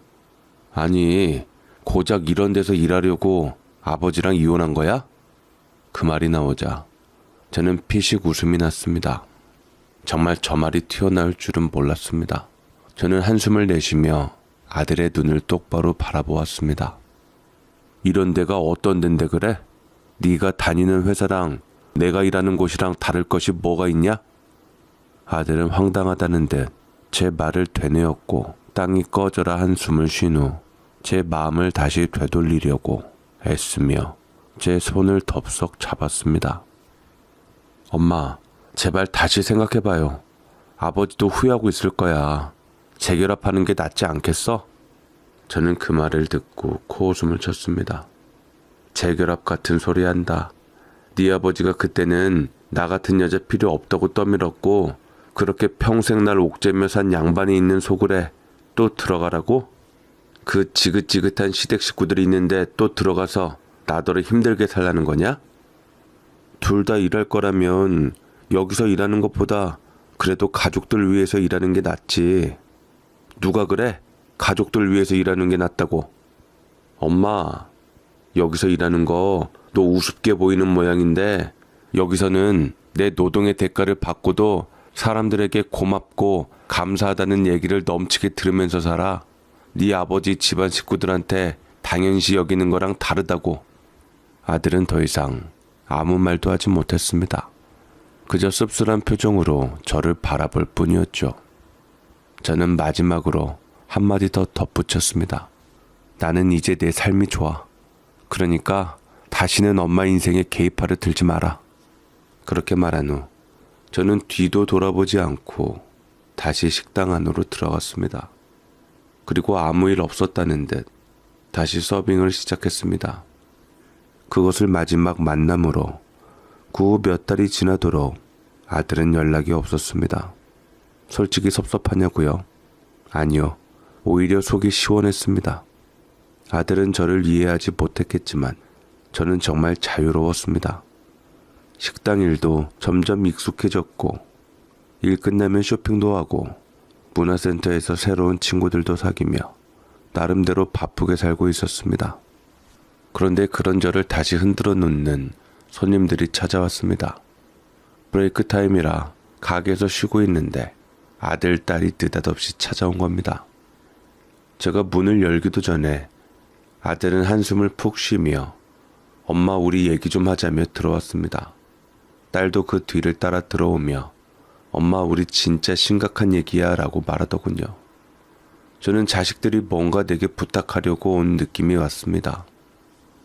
S1: 아니, 고작 이런 데서 일하려고 아버지랑 이혼한 거야? 그 말이 나오자 저는 피식 웃음이 났습니다. 정말 저 말이 튀어나올 줄은 몰랐습니다. 저는 한숨을 내쉬며 아들의 눈을 똑바로 바라보았습니다. 이런 데가 어떤 데인데 그래? 네가 다니는 회사랑 내가 일하는 곳이랑 다를 것이 뭐가 있냐? 아들은 황당하다는 듯 제 말을 되뇌었고 땅이 꺼져라 한숨을 쉰 후 제 마음을 다시 되돌리려고 애쓰며 제 손을 덥석 잡았습니다. 엄마, 제발 다시 생각해봐요. 아버지도 후회하고 있을 거야. 재결합하는 게 낫지 않겠어? 저는 그 말을 듣고 코웃음을 쳤습니다. 재결합 같은 소리 한다. 네 아버지가 그때는 나 같은 여자 필요 없다고 떠밀었고 그렇게 평생 날 옥죄며 산 양반이 있는 소굴에 또 들어가라고? 그 지긋지긋한 시댁 식구들이 있는데 또 들어가서 나더러 힘들게 살라는 거냐? 둘 다 일할 거라면 여기서 일하는 것보다 그래도 가족들 위해서 일하는 게 낫지. 누가 그래? 가족들 위해서 일하는 게 낫다고. 엄마, 여기서 일하는 거 너 우습게 보이는 모양인데 여기서는 내 노동의 대가를 받고도 사람들에게 고맙고 감사하다는 얘기를 넘치게 들으면서 살아. 네 아버지 집안 식구들한테 당연시 여기는 거랑 다르다고. 아들은 더 이상 아무 말도 하지 못했습니다. 그저 씁쓸한 표정으로 저를 바라볼 뿐이었죠. 저는 마지막으로 한마디 더 덧붙였습니다. 나는 이제 내 삶이 좋아. 그러니까 다시는 엄마 인생에 개입하려 들지 마라. 그렇게 말한 후 저는 뒤도 돌아보지 않고 다시 식당 안으로 들어갔습니다. 그리고 아무 일 없었다는 듯 다시 서빙을 시작했습니다. 그것을 마지막 만남으로 그 후 몇 달이 지나도록 아들은 연락이 없었습니다. 솔직히 섭섭하냐고요? 아니요. 오히려 속이 시원했습니다. 아들은 저를 이해하지 못했겠지만 저는 정말 자유로웠습니다. 식당 일도 점점 익숙해졌고 일 끝나면 쇼핑도 하고 문화센터에서 새로운 친구들도 사귀며 나름대로 바쁘게 살고 있었습니다. 그런데 그런 저를 다시 흔들어 놓는 손님들이 찾아왔습니다. 브레이크 타임이라 가게에서 쉬고 있는데 아들, 딸이 느닷없이 찾아온 겁니다. 제가 문을 열기도 전에 아들은 한숨을 푹 쉬며 엄마 우리 얘기 좀 하자며 들어왔습니다. 딸도 그 뒤를 따라 들어오며 엄마 우리 진짜 심각한 얘기야 라고 말하더군요. 저는 자식들이 뭔가 내게 부탁하려고 온 느낌이 왔습니다.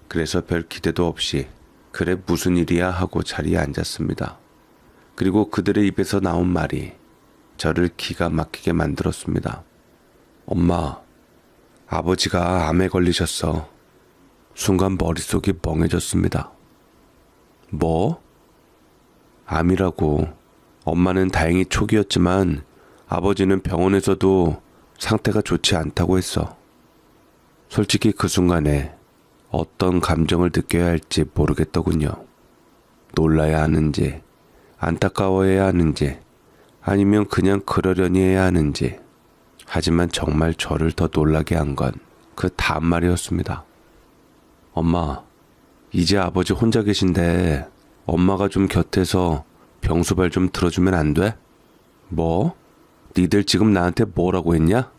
S1: 그래서 별 기대도 없이 그래 무슨 일이야 하고 자리에 앉았습니다. 그리고 그들의 입에서 나온 말이 저를 기가 막히게 만들었습니다. 엄마, 아버지가 암에 걸리셨어. 순간 머릿속이 멍해졌습니다. 뭐? 암이라고. 엄마는 다행히 초기였지만 아버지는 병원에서도 상태가 좋지 않다고 했어. 솔직히 그 순간에 어떤 감정을 느껴야 할지 모르겠더군요. 놀라야 하는지, 안타까워해야 하는지, 아니면 그냥 그러려니 해야 하는지. 하지만 정말 저를 더 놀라게 한 건 그 다음 말이었습니다. 엄마, 이제 아버지 혼자 계신데 엄마가 좀 곁에서 병수발 좀 들어주면 안 돼? 뭐? 니들 지금 나한테 뭐라고 했냐?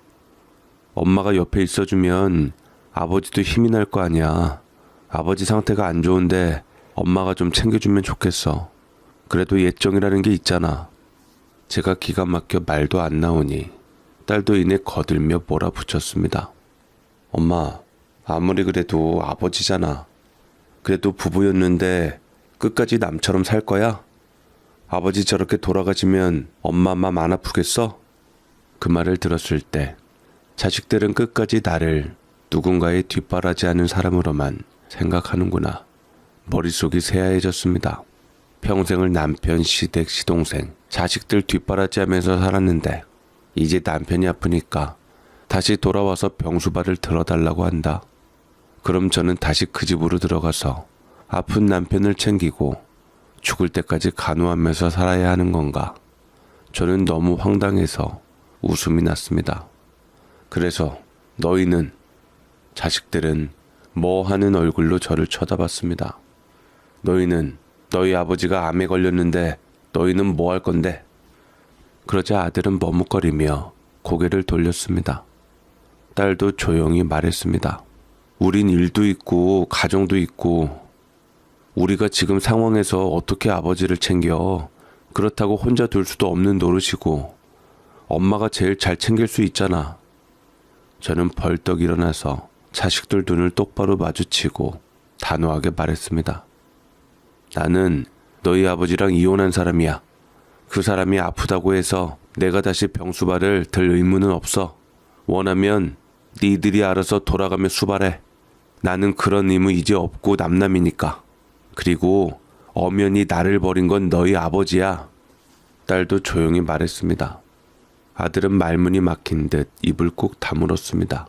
S1: 엄마가 옆에 있어주면 아버지도 힘이 날 거 아니야. 아버지 상태가 안 좋은데 엄마가 좀 챙겨주면 좋겠어. 그래도 예정이라는 게 있잖아. 제가 기가 막혀 말도 안 나오니 딸도 이내 거들며 몰아붙였습니다. 엄마, 아무리 그래도 아버지잖아. 그래도 부부였는데 끝까지 남처럼 살 거야? 아버지 저렇게 돌아가시면 엄마 맘 안 아프겠어? 그 말을 들었을 때 자식들은 끝까지 나를 누군가의 뒷바라지하는 사람으로만 생각하는구나. 머릿속이 새하얘졌습니다. 평생을 남편, 시댁, 시동생, 자식들 뒷바라지하면서 살았는데 이제 남편이 아프니까 다시 돌아와서 병수발을 들어달라고 한다. 그럼 저는 다시 그 집으로 들어가서 아픈 남편을 챙기고 죽을 때까지 간호하면서 살아야 하는 건가? 저는 너무 황당해서 웃음이 났습니다. 그래서 너희는, 자식들은 뭐 하는 얼굴로 저를 쳐다봤습니다. 너희는 너희 아버지가 암에 걸렸는데 너희는 뭐 할 건데? 그러자 아들은 머뭇거리며 고개를 돌렸습니다. 딸도 조용히 말했습니다. 우린 일도 있고 가정도 있고 우리가 지금 상황에서 어떻게 아버지를 챙겨. 그렇다고 혼자 둘 수도 없는 노릇이고 엄마가 제일 잘 챙길 수 있잖아. 저는 벌떡 일어나서 자식들 눈을 똑바로 마주치고 단호하게 말했습니다. 나는 너희 아버지랑 이혼한 사람이야. 그 사람이 아프다고 해서 내가 다시 병수발을 들 의무는 없어. 원하면 니들이 알아서 돌아가며 수발해. 나는 그런 의무 이제 없고 남남이니까. 그리고 엄연히 나를 버린 건 너희 아버지야. 딸도 조용히 말했습니다. 아들은 말문이 막힌 듯 입을 꾹 다물었습니다.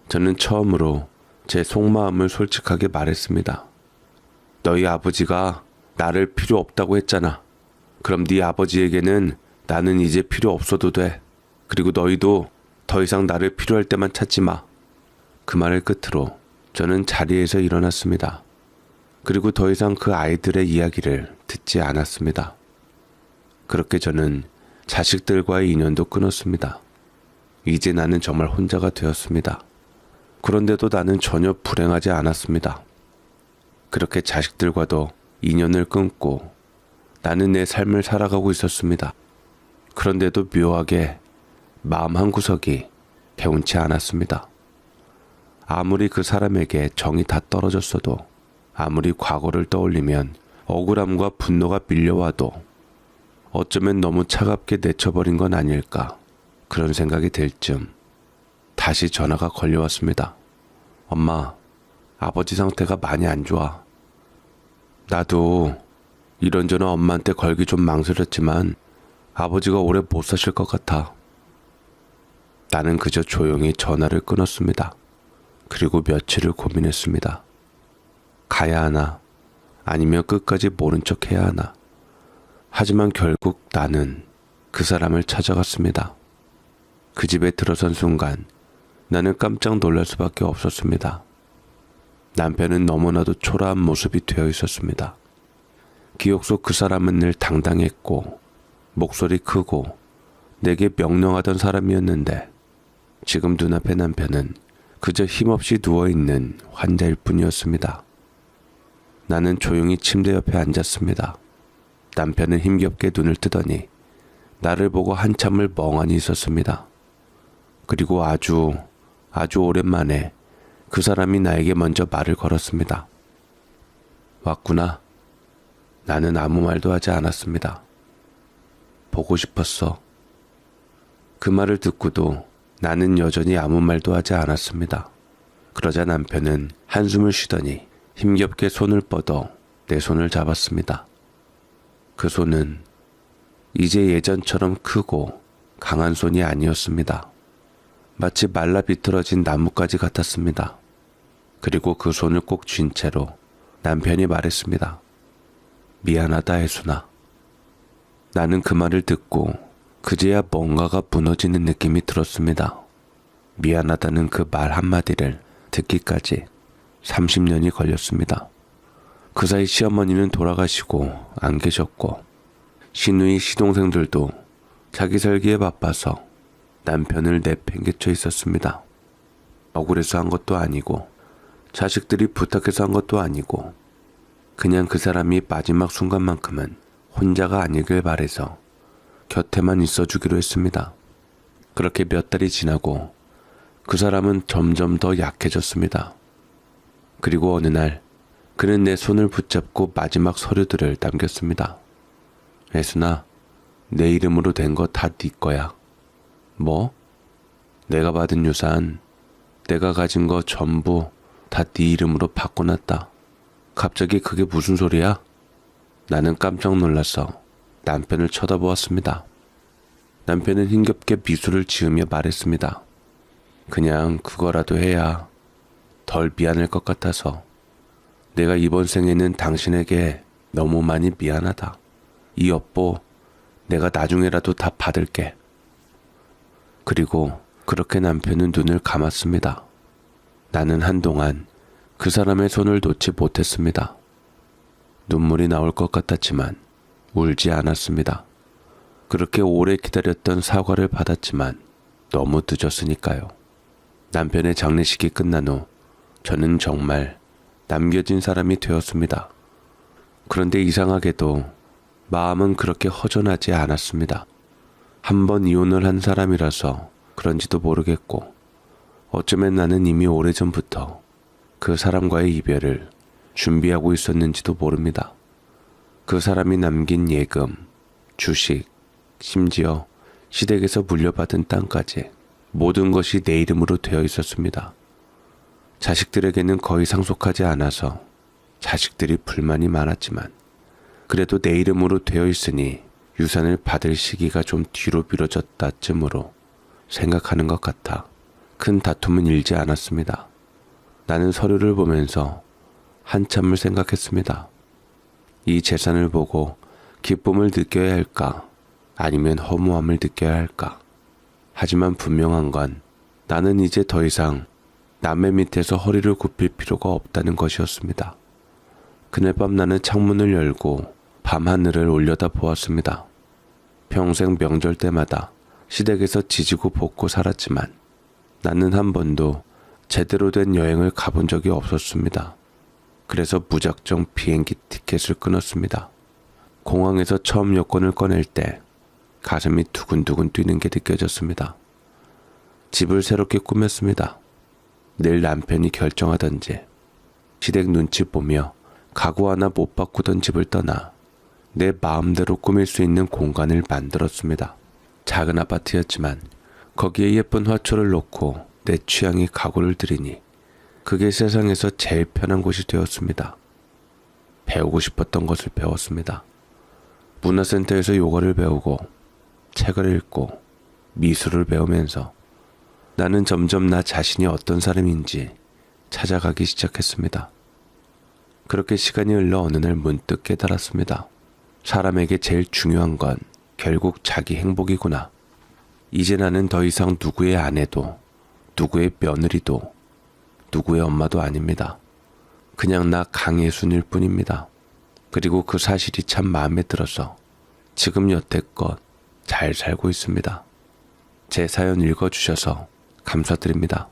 S1: 저는 처음으로 제 속마음을 솔직하게 말했습니다. 너희 아버지가 나를 필요 없다고 했잖아. 그럼 네 아버지에게는 나는 이제 필요 없어도 돼. 그리고 너희도 더 이상 나를 필요할 때만 찾지 마. 그 말을 끝으로 저는 자리에서 일어났습니다. 그리고 더 이상 그 아이들의 이야기를 듣지 않았습니다. 그렇게 저는 자식들과의 인연도 끊었습니다. 이제 나는 정말 혼자가 되었습니다. 그런데도 나는 전혀 불행하지 않았습니다. 그렇게 자식들과도 인연을 끊고 나는 내 삶을 살아가고 있었습니다. 그런데도 묘하게 마음 한구석이 개운치 않았습니다. 아무리 그 사람에게 정이 다 떨어졌어도, 아무리 과거를 떠올리면 억울함과 분노가 밀려와도 어쩌면 너무 차갑게 내쳐버린 건 아닐까, 그런 생각이 들 쯤 다시 전화가 걸려왔습니다. 엄마, 아버지 상태가 많이 안 좋아. 나도 이런저런 엄마한테 걸기 좀 망설였지만 아버지가 오래 못 사실 것 같아. 나는 그저 조용히 전화를 끊었습니다. 그리고 며칠을 고민했습니다. 가야 하나, 아니면 끝까지 모른 척 해야 하나. 하지만 결국 나는 그 사람을 찾아갔습니다. 그 집에 들어선 순간 나는 깜짝 놀랄 수밖에 없었습니다. 남편은 너무나도 초라한 모습이 되어 있었습니다. 기억 속 그 사람은 늘 당당했고 목소리 크고 내게 명령하던 사람이었는데 지금 눈앞의 남편은 그저 힘없이 누워있는 환자일 뿐이었습니다. 나는 조용히 침대 옆에 앉았습니다. 남편은 힘겹게 눈을 뜨더니 나를 보고 한참을 멍하니 있었습니다. 그리고 아주 오랜만에 그 사람이 나에게 먼저 말을 걸었습니다. 왔구나. 나는 아무 말도 하지 않았습니다. 보고 싶었어. 그 말을 듣고도 나는 여전히 아무 말도 하지 않았습니다. 그러자 남편은 한숨을 쉬더니 힘겹게 손을 뻗어 내 손을 잡았습니다. 그 손은 이제 예전처럼 크고 강한 손이 아니었습니다. 마치 말라 비틀어진 나뭇가지 같았습니다. 그리고 그 손을 꼭 쥔 채로 남편이 말했습니다. 미안하다 혜순아. 나는 그 말을 듣고 그제야 뭔가가 무너지는 느낌이 들었습니다. 미안하다는 그 말 한마디를 듣기까지 30년이 걸렸습니다. 그 사이 시어머니는 돌아가시고 안 계셨고 시누이 시동생들도 자기 살기에 바빠서 남편을 내팽개쳐 있었습니다. 억울해서 한 것도 아니고 자식들이 부탁해서 한 것도 아니고 그냥 그 사람이 마지막 순간만큼은 혼자가 아니길 바래서 곁에만 있어주기로 했습니다. 그렇게 몇 달이 지나고 그 사람은 점점 더 약해졌습니다. 그리고 어느 날 그는 내 손을 붙잡고 마지막 서류들을 남겼습니다. 혜순아, 내 이름으로 된 거 다 네 거야. 뭐? 내가 받은 유산, 내가 가진 거 전부 다 네 이름으로 바꿔놨다. 갑자기 그게 무슨 소리야? 나는 깜짝 놀라서 남편을 쳐다보았습니다. 남편은 힘겹게 미소를 지으며 말했습니다. 그냥 그거라도 해야 덜 미안할 것 같아서. 내가 이번 생에는 당신에게 너무 많이 미안하다. 이 업보 내가 나중에라도 다 받을게. 그리고 그렇게 남편은 눈을 감았습니다. 나는 한동안 그 사람의 손을 놓지 못했습니다. 눈물이 나올 것 같았지만 울지 않았습니다. 그렇게 오래 기다렸던 사과를 받았지만 너무 늦었으니까요. 남편의 장례식이 끝난 후 저는 정말 남겨진 사람이 되었습니다. 그런데 이상하게도 마음은 그렇게 허전하지 않았습니다. 한 번 이혼을 한 사람이라서 그런지도 모르겠고 어쩌면 나는 이미 오래전부터 그 사람과의 이별을 준비하고 있었는지도 모릅니다. 그 사람이 남긴 예금, 주식, 심지어 시댁에서 물려받은 땅까지 모든 것이 내 이름으로 되어 있었습니다. 자식들에게는 거의 상속하지 않아서 자식들이 불만이 많았지만 그래도 내 이름으로 되어 있으니 유산을 받을 시기가 좀 뒤로 미뤄졌다쯤으로 생각하는 것 같아 큰 다툼은 일지 않았습니다. 나는 서류를 보면서 한참을 생각했습니다. 이 재산을 보고 기쁨을 느껴야 할까 아니면 허무함을 느껴야 할까. 하지만 분명한 건 나는 이제 더 이상 남의 밑에서 허리를 굽힐 필요가 없다는 것이었습니다. 그날 밤 나는 창문을 열고 밤하늘을 올려다 보았습니다. 평생 명절 때마다 시댁에서 지지고 볶고 살았지만 나는 한 번도 제대로 된 여행을 가본 적이 없었습니다. 그래서 무작정 비행기 티켓을 끊었습니다. 공항에서 처음 여권을 꺼낼 때 가슴이 두근두근 뛰는 게 느껴졌습니다. 집을 새롭게 꾸몄습니다. 늘 남편이 결정하던지 시댁 눈치 보며 가구 하나 못 바꾸던 집을 떠나 내 마음대로 꾸밀 수 있는 공간을 만들었습니다. 작은 아파트였지만 거기에 예쁜 화초를 놓고 내 취향의 가구를 들이니 그게 세상에서 제일 편한 곳이 되었습니다. 배우고 싶었던 것을 배웠습니다. 문화센터에서 요가를 배우고 책을 읽고 미술을 배우면서 나는 점점 나 자신이 어떤 사람인지 찾아가기 시작했습니다. 그렇게 시간이 흘러 어느 날 문득 깨달았습니다. 사람에게 제일 중요한 건 결국 자기 행복이구나. 이제 나는 더 이상 누구의 아내도 누구의 며느리도 누구의 엄마도 아닙니다. 그냥 나 강예순일 뿐입니다. 그리고 그 사실이 참 마음에 들어서 지금 여태껏 잘 살고 있습니다. 제 사연 읽어주셔서 감사드립니다.